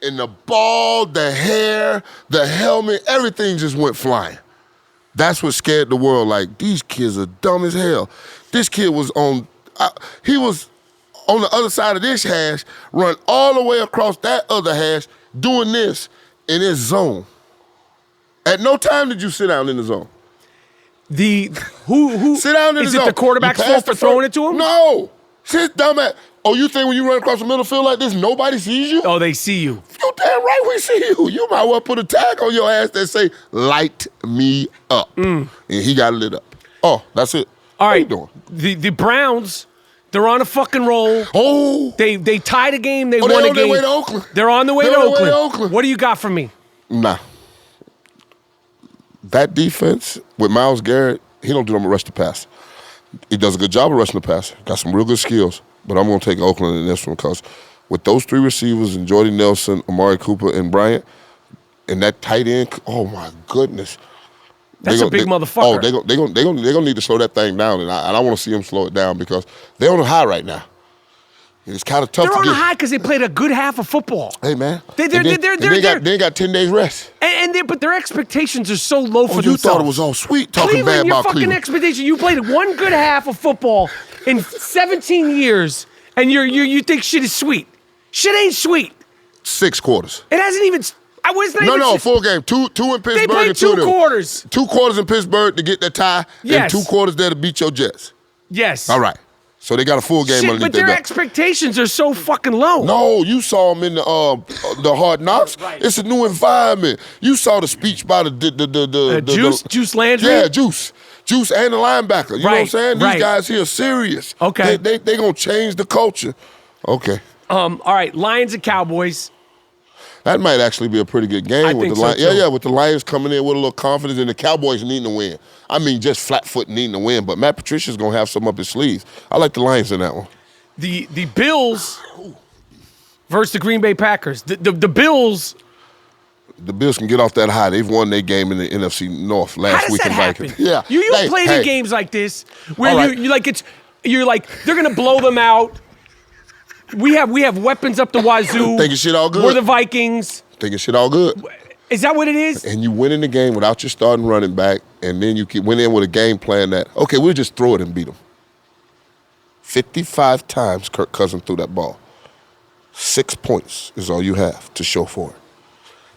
And the ball, the hair, the helmet, everything just went flying. That's what scared the world. Like, these kids are dumb as hell. This kid was on the other side of this hash, run all the way across that other hash, doing this in his zone. At no time did you sit down in the zone. Who sit down in the zone. Is it the quarterback's fault for throwing it to him? No. Sit down at. Oh, you think when you run across the middle field like this, nobody sees you? Oh, they see you. You damn right we see you. You might well put a tag on your ass that say, light me up. And he got lit up. Oh, that's it. All right. What you doing? The Browns, they're on a fucking roll. Oh. They tied a game. They won a game. They're on their way to Oakland. They're on the way to Oakland. What do you got for me? Nah. That defense with Myles Garrett, he don't do them a rush to pass. He does a good job of rushing the pass. Got some real good skills. But I'm going to take Oakland in this one because with those three receivers and Jordy Nelson, Amari Cooper, and Bryant, and that tight end, oh my goodness. That's a big motherfucker. Oh, they're gonna need to slow that thing down, and I want to see them slow it down because they're on a high right now. It's kind of tough They're to on get. a high because they played a good half of football. Hey, man. They got 10 days rest. But their expectations are so low for you themselves. thought it was all sweet talking Cleveland, bad your about fucking Cleveland. expectation. You played one good half of football in 17 years, and you think shit is sweet. Shit ain't sweet. 6 quarters. It hasn't even. I was not No, even. full game. Two in Pittsburgh. They played and 2 of them. quarters. 2 quarters in Pittsburgh to get that tie, Yes. and 2 quarters there to beat your Jets. Yes. All right. So they got a full game Shit, underneath but their their belt. expectations are so fucking low. No, you saw them in the Hard Knocks. Right. It's a new environment. You saw the speech by Juice Landry? Yeah, Juice and the linebacker. You know what I'm Right, saying? right. These guys here are serious. Okay. They gonna change the culture. Okay. All right, Lions and Cowboys. That might actually be a pretty good game I with think the so, Lions. too. Yeah, with the Lions coming in with a little confidence and the Cowboys needing to win. I mean, just flat foot needing to win. But Matt Patricia's gonna have some up his sleeves. I like the Lions in that one. The Bills versus the Green Bay Packers. The Bills. The Bills can get off that high. They've won their game in the NFC North last How does week that in happen? Vikings. Yeah, You Hey, played in games like this where All right. you're like they're gonna blow them out. We have weapons up the wazoo. Thinking shit all good. We're the Vikings. Thinking shit all good. Is that what it is? And you win in the game without your starting running back, and then you went in with a game plan that, okay, we'll just throw it and beat them. 55 times Kirk Cousins threw that ball. 6 points is all you have to show for it.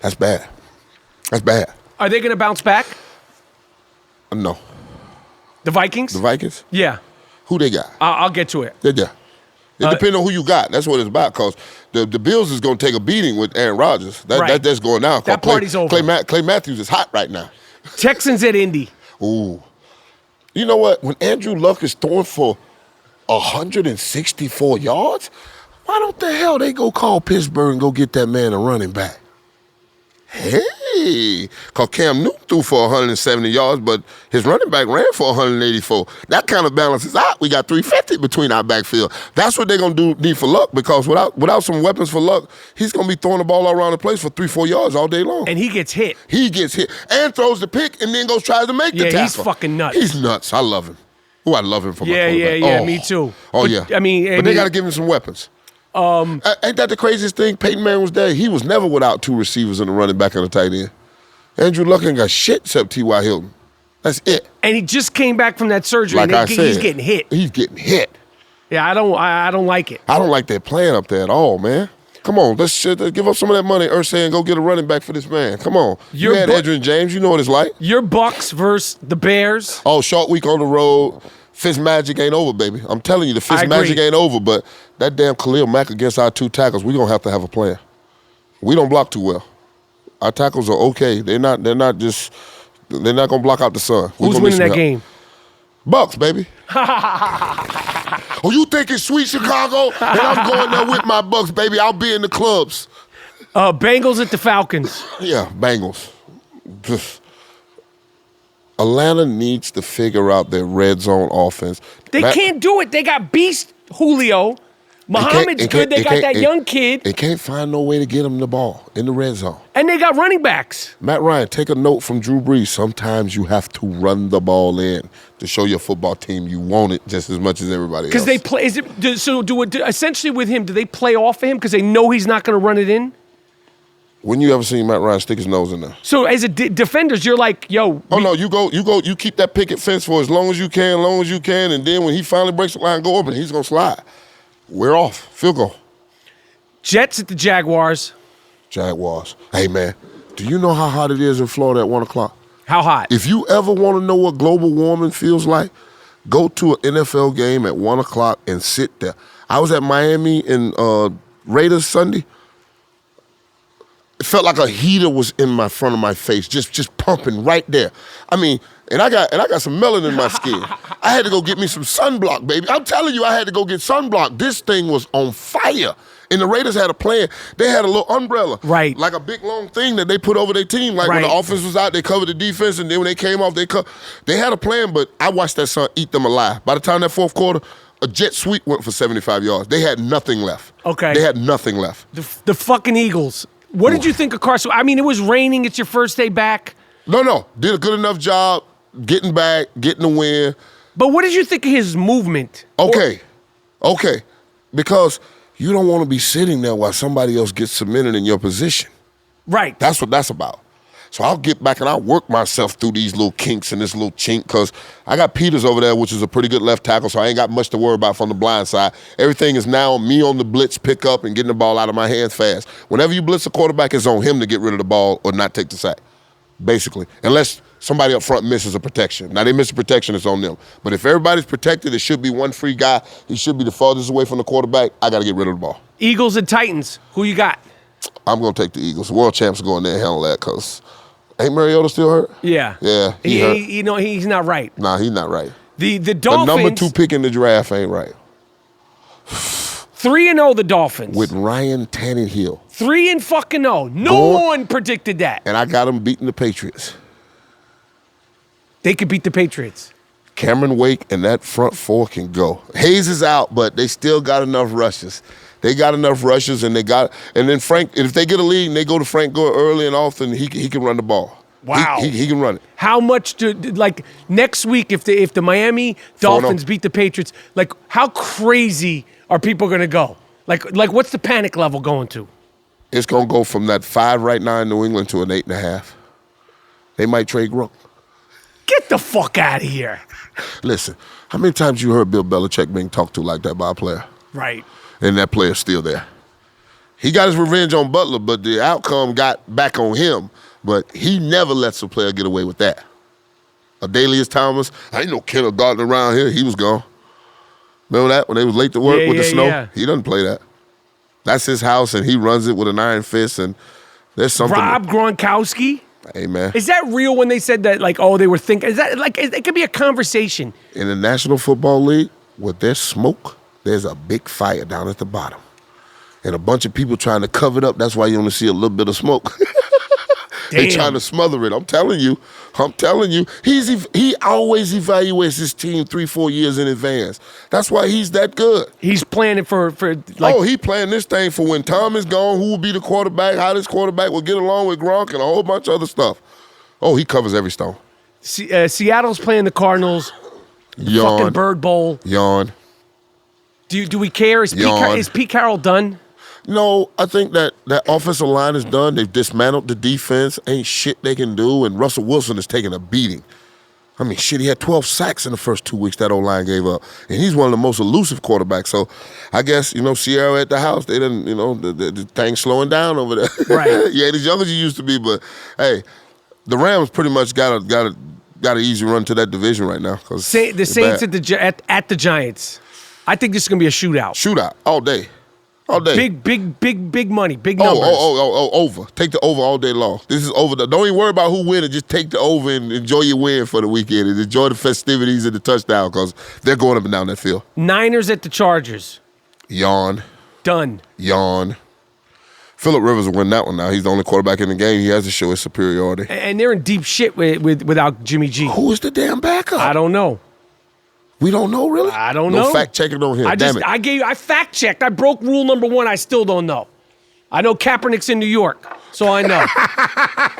That's bad. That's bad. Are they gonna bounce back? No. The Vikings? The Vikings? Yeah. Who they got? I'll get to it. Yeah. It depends on who you got. That's what it's about. Because the Bills is going to take a beating with Aaron Rodgers. That's going down. That party's over. Clay Matthews is hot right now. Texans at Indy. Ooh. You know what? When Andrew Luck is throwing for 164 yards, why don't the hell they go call Pittsburgh and go get that man a running back? Hey, because Cam Newton threw for 170 yards, but his running back ran for 184. That kind of balances out. We got 350 between our backfield. That's what they're going to need for Luck, because without some weapons for Luck, he's going to be throwing the ball all around the place for 3-4 yards all day long. And he gets hit. He gets hit and throws the pick and then goes tries to make the tackle. Yeah, he's fucking nuts. He's nuts. I love him. Oh, I love him for my quarterback. Yeah, Oh. me too. Oh, But, yeah. I mean, but they got to give him some weapons. Ain't that the craziest thing? Peyton Manning was there. He was never without 2 receivers and a running back and a tight end. Andrew Luck ain't got shit except T.Y. Hilton. That's it. And he just came back from that surgery. Like and I said, he's getting hit. He's getting hit. Yeah, I don't like it. I don't like that plan up there at all, man. Come on, let's give up some of that money, Ursay, and go get a running back for this man. Come on. You had Adrian James. You know what it's like. Your Bucks versus the Bears. Oh, short week on the road. Fitz magic ain't over, baby. I'm telling you, the Fitz I agree. magic ain't over, but that damn Khalil Mack against our 2 tackles, we're going to have a plan. We don't block too well. Our tackles are okay. They're not going to block out the sun. Who's winning that game? Bucks, baby. Oh, you think it's sweet, Chicago? And I'm going there with my Bucks, baby. I'll be in the clubs. Bengals at the Falcons. Yeah, Bengals. Atlanta needs to figure out their red zone offense. They can't do it. They got beast Julio. Muhammad's good. They got that young kid. They can't find no way to get him the ball in the red zone. And they got running backs. Matt Ryan, take a note from Drew Brees. Sometimes you have to run the ball in to show your football team you want it just as much as everybody else. Because they play. Essentially with him, do they play off of him because they know he's not going to run it in? When you ever seen Matt Ryan stick his nose in there? So as a defenders, you're like, yo. Oh, no, you keep that picket fence for as long as you can, and then when he finally breaks the line, go open, he's going to slide. We're off. Field goal. Jets at the Jaguars. Jaguars. Hey, man, do you know how hot it is in Florida at 1 o'clock? How hot? If you ever want to know what global warming feels like, go to an NFL game at 1 o'clock and sit there. I was at Miami and Raiders Sunday. It felt like a heater was in my front of my face, just pumping right there. I mean, and I got some melanin in my skin. I had to go get me some sunblock, baby. I'm telling you, I had to go get sunblock. This thing was on fire. And the Raiders had a plan. They had a little umbrella. Right. Like a big, long thing that they put over their team. Like when the offense was out, they covered the defense, and then when they came off, they had a plan, but I watched that son eat them alive. By the time that fourth quarter, a jet sweep went for 75 yards. They had nothing left. Okay. They had nothing left. The fucking Eagles. What did you think of Carson? I mean, it was raining. It's your first day back. No. Did a good enough job getting back, getting the win. But what did you think of his movement? Okay. Because you don't want to be sitting there while somebody else gets cemented in your position. Right. That's what that's about. So I'll get back and I'll work myself through these little kinks and this little chink because I got Peters over there, which is a pretty good left tackle, so I ain't got much to worry about from the blind side. Everything is now me on the blitz pickup and getting the ball out of my hands fast. Whenever you blitz a quarterback, it's on him to get rid of the ball or not take the sack, basically, unless somebody up front misses a protection. Now, they miss a protection, it's on them. But if everybody's protected, it should be one free guy. He should be the farthest away from the quarterback. I got to get rid of the ball. Eagles and Titans. Who you got? I'm going to take the Eagles. The world champs go in there and handle that because ain't Mariota still hurt? Yeah. Yeah, he hurt. He's not right. Nah, he's not right. The Dolphins. The number 2 pick in the draft ain't right. 3-0 the Dolphins. With Ryan Tannehill. 3-0. No one predicted that. And I got them beating the Patriots. They could beat the Patriots. Cameron Wake and that front four can go. Hayes is out, but they still got enough rushes. And then Frank, if they get a lead and they go to Frank Gore early and often, he can run the ball. Wow. He can run it. How much next week if the Miami Dolphins beat the Patriots, how crazy are people going to go? Like what's the panic level going to? It's going to go from that 5 right now in New England to an 8.5. They might trade Gronk. Get the fuck out of here. Listen, how many times you heard Bill Belichick being talked to like that by a player? Right. And that player's still there. He got his revenge on Butler, but the outcome got back on him. But he never lets a player get away with that. Adalius Thomas, I ain't no kindergarten around here. He was gone. Remember that when they was late to work with the snow? Yeah. He doesn't play that. That's his house, and he runs it with an iron fist. And there's something. Rob Gronkowski. Hey, man. Is that real when they said that, they were thinking? Is that, it could be a conversation. In the National Football League, with their smoke, there's a big fire down at the bottom. And a bunch of people trying to cover it up. That's why you only see a little bit of smoke. They trying to smother it. I'm telling you. He always evaluates his team 3-4 years in advance. That's why he's that good. He's planning for he planned this thing for when Tom is gone, who will be the quarterback, how this quarterback will get along with Gronk, and a whole bunch of other stuff. Oh, he covers every stone. Seattle's playing the Cardinals. Yawn. Fucking Bird Bowl. Yawn. Do we care? Is Pete Carroll done? No, I think that offensive line is done. They've dismantled the defense. Ain't shit they can do. And Russell Wilson is taking a beating. I mean, shit, he had 12 sacks in the first 2 weeks that O-line gave up. And he's one of the most elusive quarterbacks. So I guess, Sierra at the house, they didn't, the thing's slowing down over there. Right. You ain't as young as you used to be. But, hey, the Rams pretty much got an easy run to that division right now. The Saints at the Giants. I think this is going to be a shootout. Shootout all day. All day. Big money, big numbers. Over. Take the over all day long. This is over. Don't even worry about who wins. Just take the over and enjoy your win for the weekend and enjoy the festivities and the touchdown because they're going up and down that field. Niners at the Chargers. Yawn. Done. Yawn. Phillip Rivers will win that one now. He's the only quarterback in the game. He has to show his superiority. And they're in deep shit without Jimmy G. Who is the damn backup? I don't know. We don't know, really? I don't no know. fact checking on here. Damn it. I fact checked. I broke rule number 1. I still don't know. I know Kaepernick's in New York, so I know.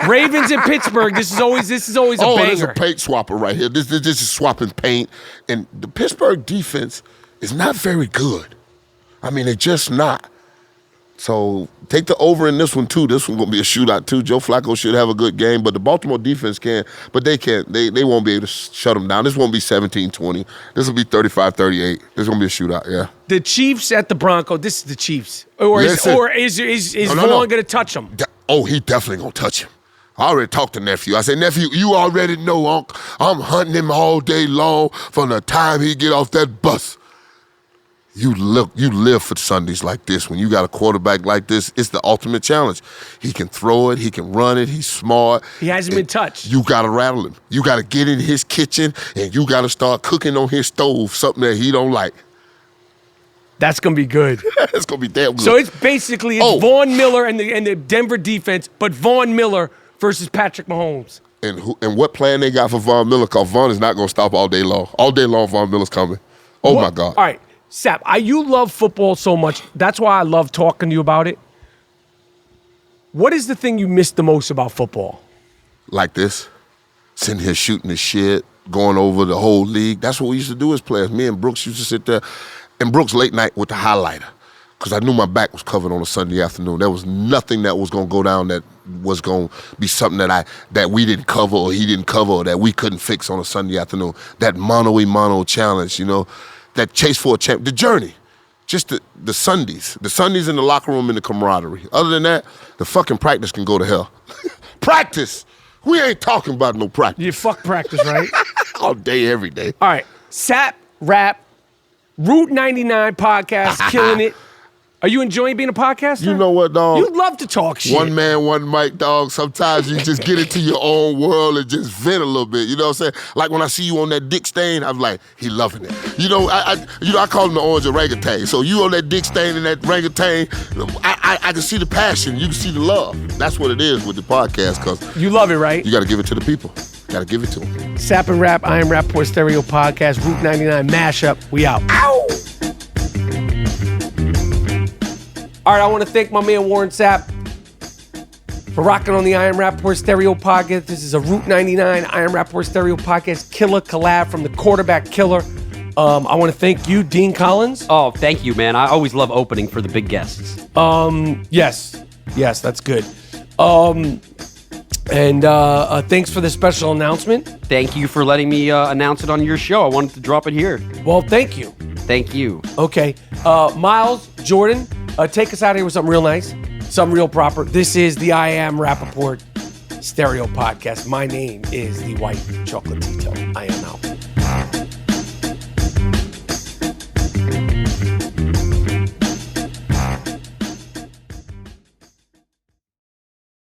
Ravens in Pittsburgh. This is always a banger. There's a paint swapper right here. This is swapping paint. And the Pittsburgh defense is not very good. I mean, they're just not. So take the over in this one, too. This one going to be a shootout, too. Joe Flacco should have a good game, but the Baltimore defense can. But they can't. They won't be able to shut them down. This won't be 17-20. This will be 35-38. This is going to be a shootout, yeah. The Chiefs at the Broncos. This is the Chiefs. Or is Vaughn going to touch them? He definitely going to touch him. I already talked to nephew. I said, nephew, you already know, Unc. I'm hunting him all day long from the time he get off that bus. You live for Sundays like this. When you got a quarterback like this, it's the ultimate challenge. He can throw it. He can run it. He's smart. He hasn't been touched. You got to rattle him. You got to get in his kitchen, and you got to start cooking on his stove, something that he don't like. That's going to be good. It's going to be damn good. So it's basically Vaughn Miller and the Denver defense, but Vaughn Miller versus Patrick Mahomes. And what plan they got for Von Miller? Because Vaughn is not going to stop all day long. All day long, Von Miller's coming. My God. All right. Sapp, you love football so much. That's why I love talking to you about it. What is the thing you miss the most about football? Like this, sitting here shooting the shit, going over the whole league. That's what we used to do as players. Me and Brooks used to sit there, and Brooks late night with the highlighter, because I knew my back was covered on a Sunday afternoon. There was nothing that was going to go down that was going to be something that we didn't cover or he didn't cover or that we couldn't fix on a Sunday afternoon. That mano-a-mano challenge, that chase for a champ, the journey, just the Sundays in the locker room and the camaraderie. Other than that, the fucking practice can go to hell. Practice. We ain't talking about no practice. You fuck practice, right? All day, every day. All right. Sapp, Rap, Route 99 podcast, killing it. Are you enjoying being a podcaster? You know what, dog? You love to talk shit. One man, one mic, dog. Sometimes you just get into your own world and just vent a little bit. You know what I'm saying? Like when I see you on that dick stain, I'm like, he loving it. I call him the orange orangutan. So you on that dick stain and that orangutan, I can see the passion. You can see the love. That's what it is with the podcast, because you love it, right? You got to give it to the people. Got to give it to them. Sapp and Rap, I Am Rapaport Stereo Podcast, Route 99 Mashup. We out. Ow! All right, I want to thank my man Warren Sapp for rocking on the I Am Rapaport Stereo Podcast. This is a Route 99 I Am Rapaport Stereo Podcast Killa collab from the quarterback killer. I want to thank you, Dean Collins. Oh, thank you, man. I always love opening for the big guests. Yes, that's good. And thanks for the special announcement. Thank you for letting me announce it on your show. I wanted to drop it here. Well, thank you. Thank you. Okay. Miles, Jordan, take us out of here with something real nice, something real proper. This is the I Am Rapaport Stereo Podcast. My name is the White Chocolatito. I am out.